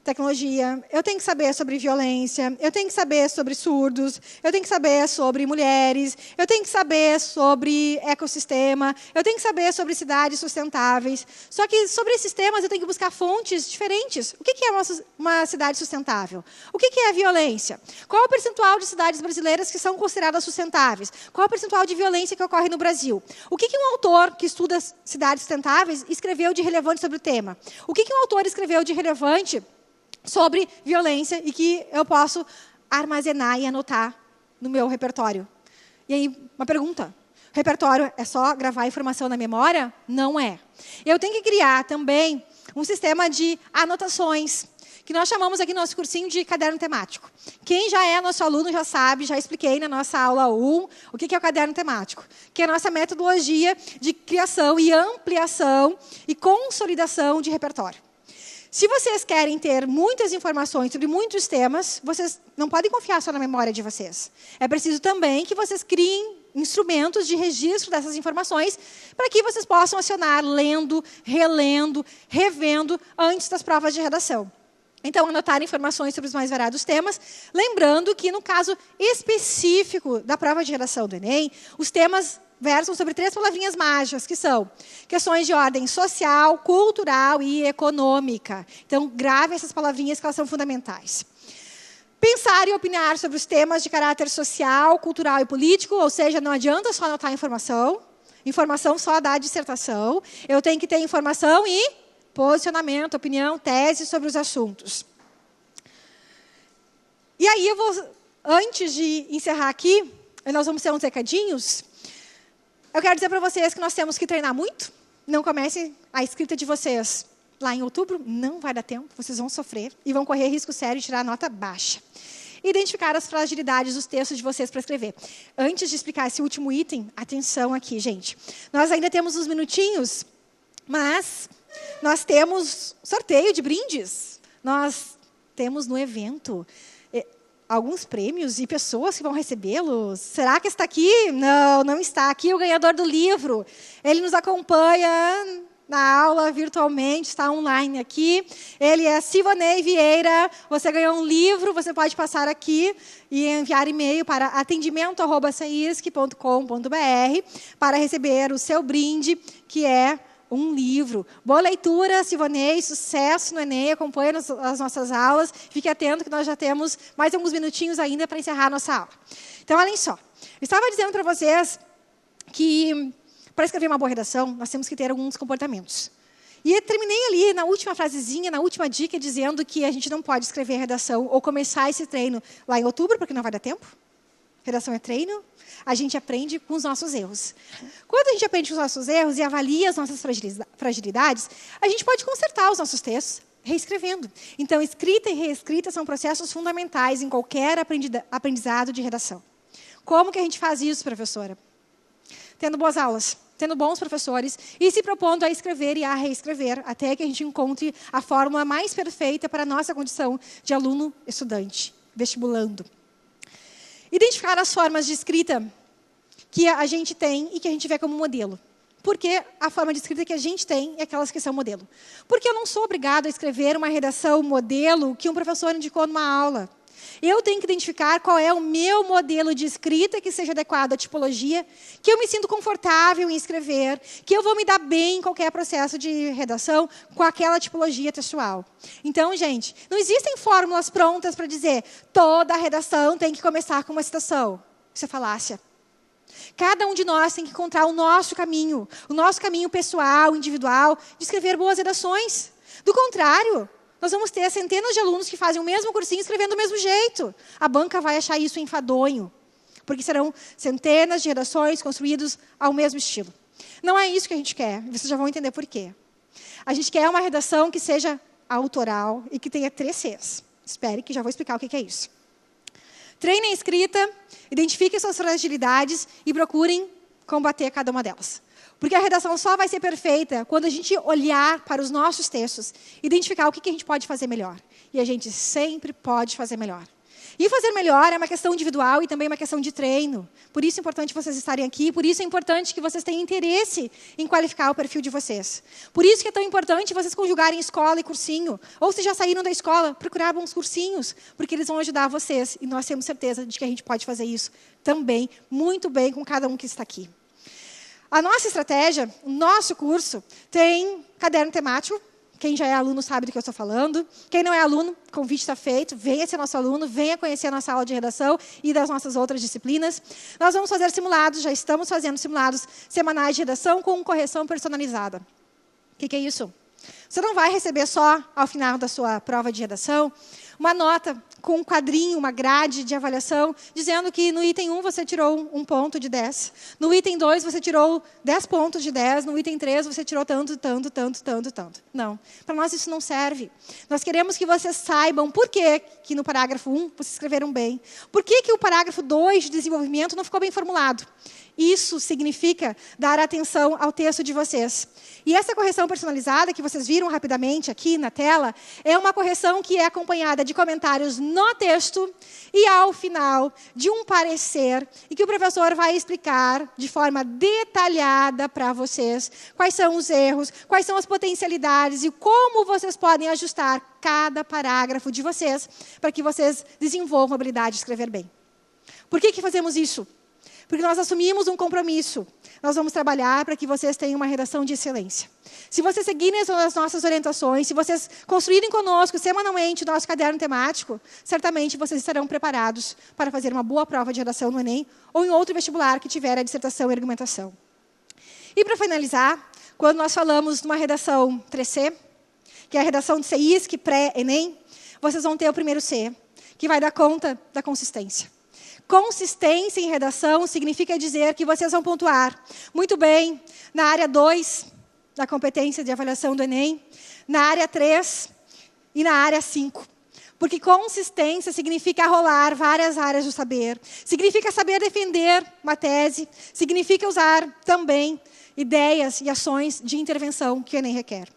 tecnologia, eu tenho que saber sobre violência, eu tenho que saber sobre surdos, eu tenho que saber sobre mulheres, eu tenho que saber sobre ecossistema, eu tenho que saber sobre cidades sustentáveis. Só que sobre esses temas eu tenho que buscar fontes diferentes. O que é uma cidade sustentável? O que é a violência? Qual é o percentual de cidades brasileiras que são consideradas sustentáveis? Qual é o percentual de violência que ocorre no Brasil? O que um autor que estuda cidades sustentáveis escreveu de relevante sobre o tema? O que um autor escreveu de relevante sobre violência e que eu posso armazenar e anotar no meu repertório? E aí, uma pergunta. Repertório é só gravar informação na memória? Não é. Eu tenho que criar também um sistema de anotações, que nós chamamos aqui no nosso cursinho de caderno temático. Quem já é nosso aluno já sabe, já expliquei na nossa aula 1 o que é o caderno temático, que é a nossa metodologia de criação e ampliação e consolidação de repertório. Se vocês querem ter muitas informações sobre muitos temas, vocês não podem confiar só na memória de vocês. É preciso também que vocês criem instrumentos de registro dessas informações para que vocês possam acionar lendo, relendo, revendo antes das provas de redação. Então, anotar informações sobre os mais variados temas, lembrando que, no caso específico da prova de redação do Enem, os temas versam sobre 3 palavrinhas mágicas, que são questões de ordem social, cultural e econômica. Então, grave essas palavrinhas que elas são fundamentais. Pensar e opinar sobre os temas de caráter social, cultural e político, ou seja, não adianta só anotar informação só dá dissertação. Eu tenho que ter informação e posicionamento, opinião, tese sobre os assuntos. E aí, antes de encerrar aqui, nós vamos ter uns recadinhos. Eu quero dizer para vocês que nós temos que treinar muito. Não comecem a escrita de vocês lá em outubro. Não vai dar tempo. Vocês vão sofrer e vão correr risco sério de tirar nota baixa. Identificar as fragilidades dos textos de vocês para escrever. Antes de explicar esse último item, atenção aqui, gente. Nós ainda temos uns minutinhos, mas nós temos sorteio de brindes. Nós temos no evento alguns prêmios e pessoas que vão recebê-los. Será que está aqui? Não, não está. Aqui o ganhador do livro. Ele nos acompanha na aula virtualmente, está online aqui. Ele é Sivonei Vieira. Você ganhou um livro, você pode passar aqui e enviar e-mail para atendimento@saisc.com.br para receber o seu brinde, que é um livro. Boa leitura, Sivonei, sucesso no Enem, acompanhe as nossas aulas. Fique atento que nós já temos mais alguns minutinhos ainda para encerrar a nossa aula. Então, olhem só. Eu estava dizendo para vocês que, para escrever uma boa redação, nós temos que ter alguns comportamentos. E eu terminei ali, na última frasezinha, na última dica, dizendo que a gente não pode escrever redação ou começar esse treino lá em outubro, porque não vai dar tempo. Redação é treino. A gente aprende com os nossos erros. Quando a gente aprende com os nossos erros e avalia as nossas fragilidades, a gente pode consertar os nossos textos reescrevendo. Então, escrita e reescrita são processos fundamentais em qualquer aprendizado de redação. Como que a gente faz isso, professora? Tendo boas aulas, tendo bons professores e se propondo a escrever e a reescrever até que a gente encontre a fórmula mais perfeita para a nossa condição de aluno, estudante, vestibulando. Identificar as formas de escrita que a gente tem e que a gente vê como modelo. Porque a forma de escrita que a gente tem é aquelas que são modelo. Porque eu não sou obrigado a escrever uma redação modelo que um professor indicou numa aula. Eu tenho que identificar qual é o meu modelo de escrita que seja adequado à tipologia, que eu me sinto confortável em escrever, que eu vou me dar bem em qualquer processo de redação com aquela tipologia textual. Então, gente, não existem fórmulas prontas para dizer toda a redação tem que começar com uma citação. Isso é falácia. Cada um de nós tem que encontrar o nosso caminho pessoal, individual, de escrever boas redações. Do contrário, nós vamos ter centenas de alunos que fazem o mesmo cursinho escrevendo do mesmo jeito. A banca vai achar isso enfadonho, porque serão centenas de redações construídas ao mesmo estilo. Não é isso que a gente quer, vocês já vão entender por quê. A gente quer uma redação que seja autoral e que tenha 3 Cs. Espere que já vou explicar o que é isso. Treinem a escrita, identifiquem suas fragilidades e procurem combater cada uma delas. Porque a redação só vai ser perfeita quando a gente olhar para os nossos textos, identificar o que a gente pode fazer melhor. E a gente sempre pode fazer melhor. E fazer melhor é uma questão individual e também uma questão de treino. Por isso é importante vocês estarem aqui, por isso é importante que vocês tenham interesse em qualificar o perfil de vocês. Por isso que é tão importante vocês conjugarem escola e cursinho. Ou se já saíram da escola, procurar bons cursinhos, porque eles vão ajudar vocês. E nós temos certeza de que a gente pode fazer isso também, muito bem, com cada um que está aqui. A nossa estratégia, o nosso curso, tem caderno temático. Quem já é aluno sabe do que eu estou falando. Quem não é aluno, o convite está feito. Venha ser nosso aluno, venha conhecer a nossa aula de redação e das nossas outras disciplinas. Nós vamos fazer simulados, já estamos fazendo simulados semanais de redação com correção personalizada. O que é isso? Você não vai receber só, ao final da sua prova de redação, uma nota com um quadrinho, uma grade de avaliação, dizendo que no item 1 você tirou 1 ponto de 10, no item 2 você tirou 10 pontos de 10, no item 3 você tirou tanto. Não, para nós isso não serve. Nós queremos que vocês saibam por que no parágrafo 1 vocês escreveram bem. Por que o parágrafo 2 de desenvolvimento não ficou bem formulado. Isso significa dar atenção ao texto de vocês. E essa correção personalizada, que vocês viram rapidamente aqui na tela, é uma correção que é acompanhada de comentários no texto e, ao final, de um parecer, e que o professor vai explicar de forma detalhada para vocês quais são os erros, quais são as potencialidades e como vocês podem ajustar cada parágrafo de vocês para que vocês desenvolvam a habilidade de escrever bem. Por que fazemos isso? Porque nós assumimos um compromisso. Nós vamos trabalhar para que vocês tenham uma redação de excelência. Se vocês seguirem as nossas orientações, se vocês construírem conosco semanalmente o nosso caderno temático, certamente vocês estarão preparados para fazer uma boa prova de redação no Enem ou em outro vestibular que tiver a dissertação e argumentação. E para finalizar, quando nós falamos de uma redação 3C, que é a redação de CISC pré-Enem, vocês vão ter o primeiro C, que vai dar conta da consistência. Consistência em redação significa dizer que vocês vão pontuar muito bem na área 2 da competência de avaliação do Enem, na área 3 e na área 5. Porque consistência significa rolar várias áreas do saber, significa saber defender uma tese, significa usar também ideias e ações de intervenção que o Enem requer.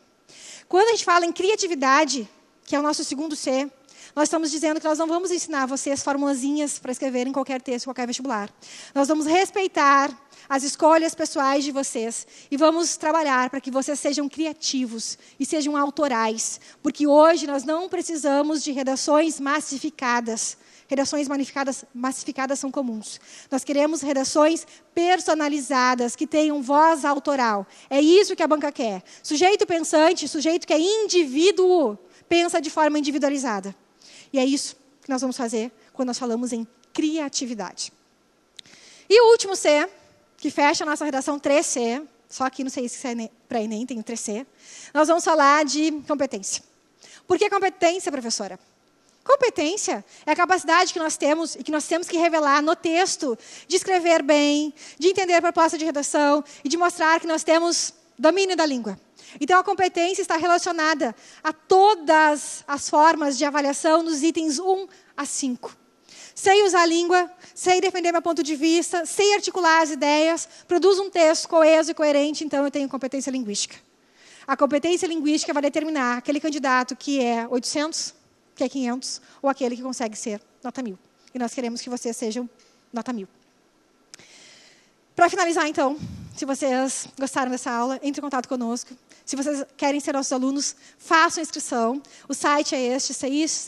Quando a gente fala em criatividade, que é o nosso segundo C, nós estamos dizendo que nós não vamos ensinar vocês formulazinhas para escrever em qualquer texto, em qualquer vestibular. Nós vamos respeitar as escolhas pessoais de vocês e vamos trabalhar para que vocês sejam criativos e sejam autorais, porque hoje nós não precisamos de redações massificadas. Redações massificadas são comuns. Nós queremos redações personalizadas, que tenham voz autoral. É isso que a banca quer. Sujeito pensante, sujeito que é indivíduo, pensa de forma individualizada. E é isso que nós vamos fazer quando nós falamos em criatividade. E o último C, que fecha a nossa redação 3C, só aqui no CISC para Enem tem o 3C, nós vamos falar de competência. Por que competência, professora? Competência é a capacidade que nós temos e que nós temos que revelar no texto de escrever bem, de entender a proposta de redação e de mostrar que nós temos domínio da língua. Então, a competência está relacionada a todas as formas de avaliação nos itens 1 a 5. Sei usar a língua, sei defender meu ponto de vista, sei articular as ideias, produzo um texto coeso e coerente, então eu tenho competência linguística. A competência linguística vai determinar aquele candidato que é 800, que é 500, ou aquele que consegue ser nota 1000. E nós queremos que vocês sejam nota 1000. Para finalizar, então, se vocês gostaram dessa aula, entre em contato conosco. Se vocês querem ser nossos alunos, façam a inscrição. O site é este,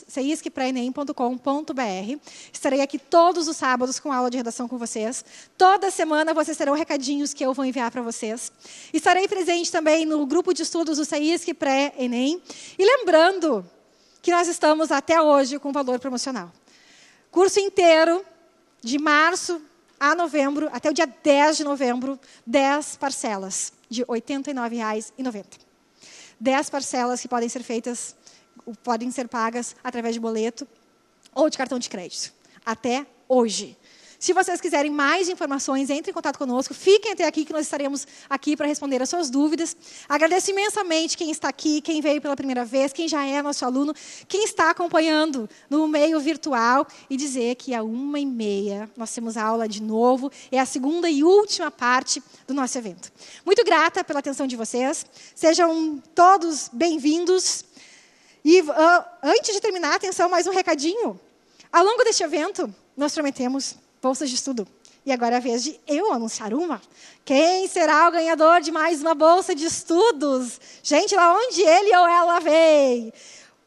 ciscpraenem.com.br. Estarei aqui todos os sábados com aula de redação com vocês. Toda semana vocês terão recadinhos que eu vou enviar para vocês. Estarei presente também no grupo de estudos do CISC Pré-ENEM. E lembrando que nós estamos até hoje com valor promocional. Curso inteiro, de março a novembro, até o dia 10 de novembro, 10 parcelas de R$ 89,90. 10 parcelas que podem ser feitas, podem ser pagas através de boleto ou de cartão de crédito. Até hoje. Se vocês quiserem mais informações, entrem em contato conosco. Fiquem até aqui, que nós estaremos aqui para responder as suas dúvidas. Agradeço imensamente quem está aqui, quem veio pela primeira vez, quem já é nosso aluno, quem está acompanhando no meio virtual. E dizer que às 13h30 nós temos a aula de novo. É a segunda e última parte do nosso evento. Muito grata pela atenção de vocês. Sejam todos bem-vindos. E antes de terminar, atenção, mais um recadinho. Ao longo deste evento, nós prometemos bolsas de estudo. E agora é a vez de eu anunciar uma. Quem será o ganhador de mais uma bolsa de estudos? Gente, lá onde ele ou ela veio?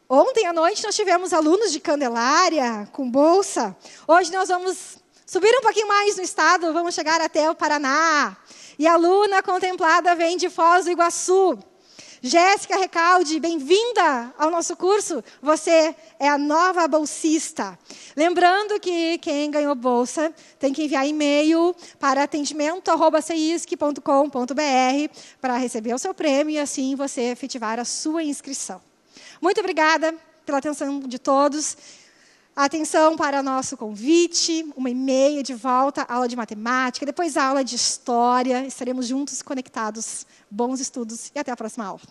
Ontem à noite nós tivemos alunos de Candelária com bolsa. Hoje nós vamos subir um pouquinho mais no estado, vamos chegar até o Paraná. E a aluna contemplada vem de Foz do Iguaçu. Jéssica Recalde, bem-vinda ao nosso curso. Você é a nova bolsista. Lembrando que quem ganhou bolsa tem que enviar e-mail para atendimento@cisc.com.br para receber o seu prêmio e assim você efetivar a sua inscrição. Muito obrigada pela atenção de todos. Atenção para o nosso convite, 13h30 de volta, aula de matemática, depois aula de história. Estaremos juntos, conectados. Bons estudos e até a próxima aula.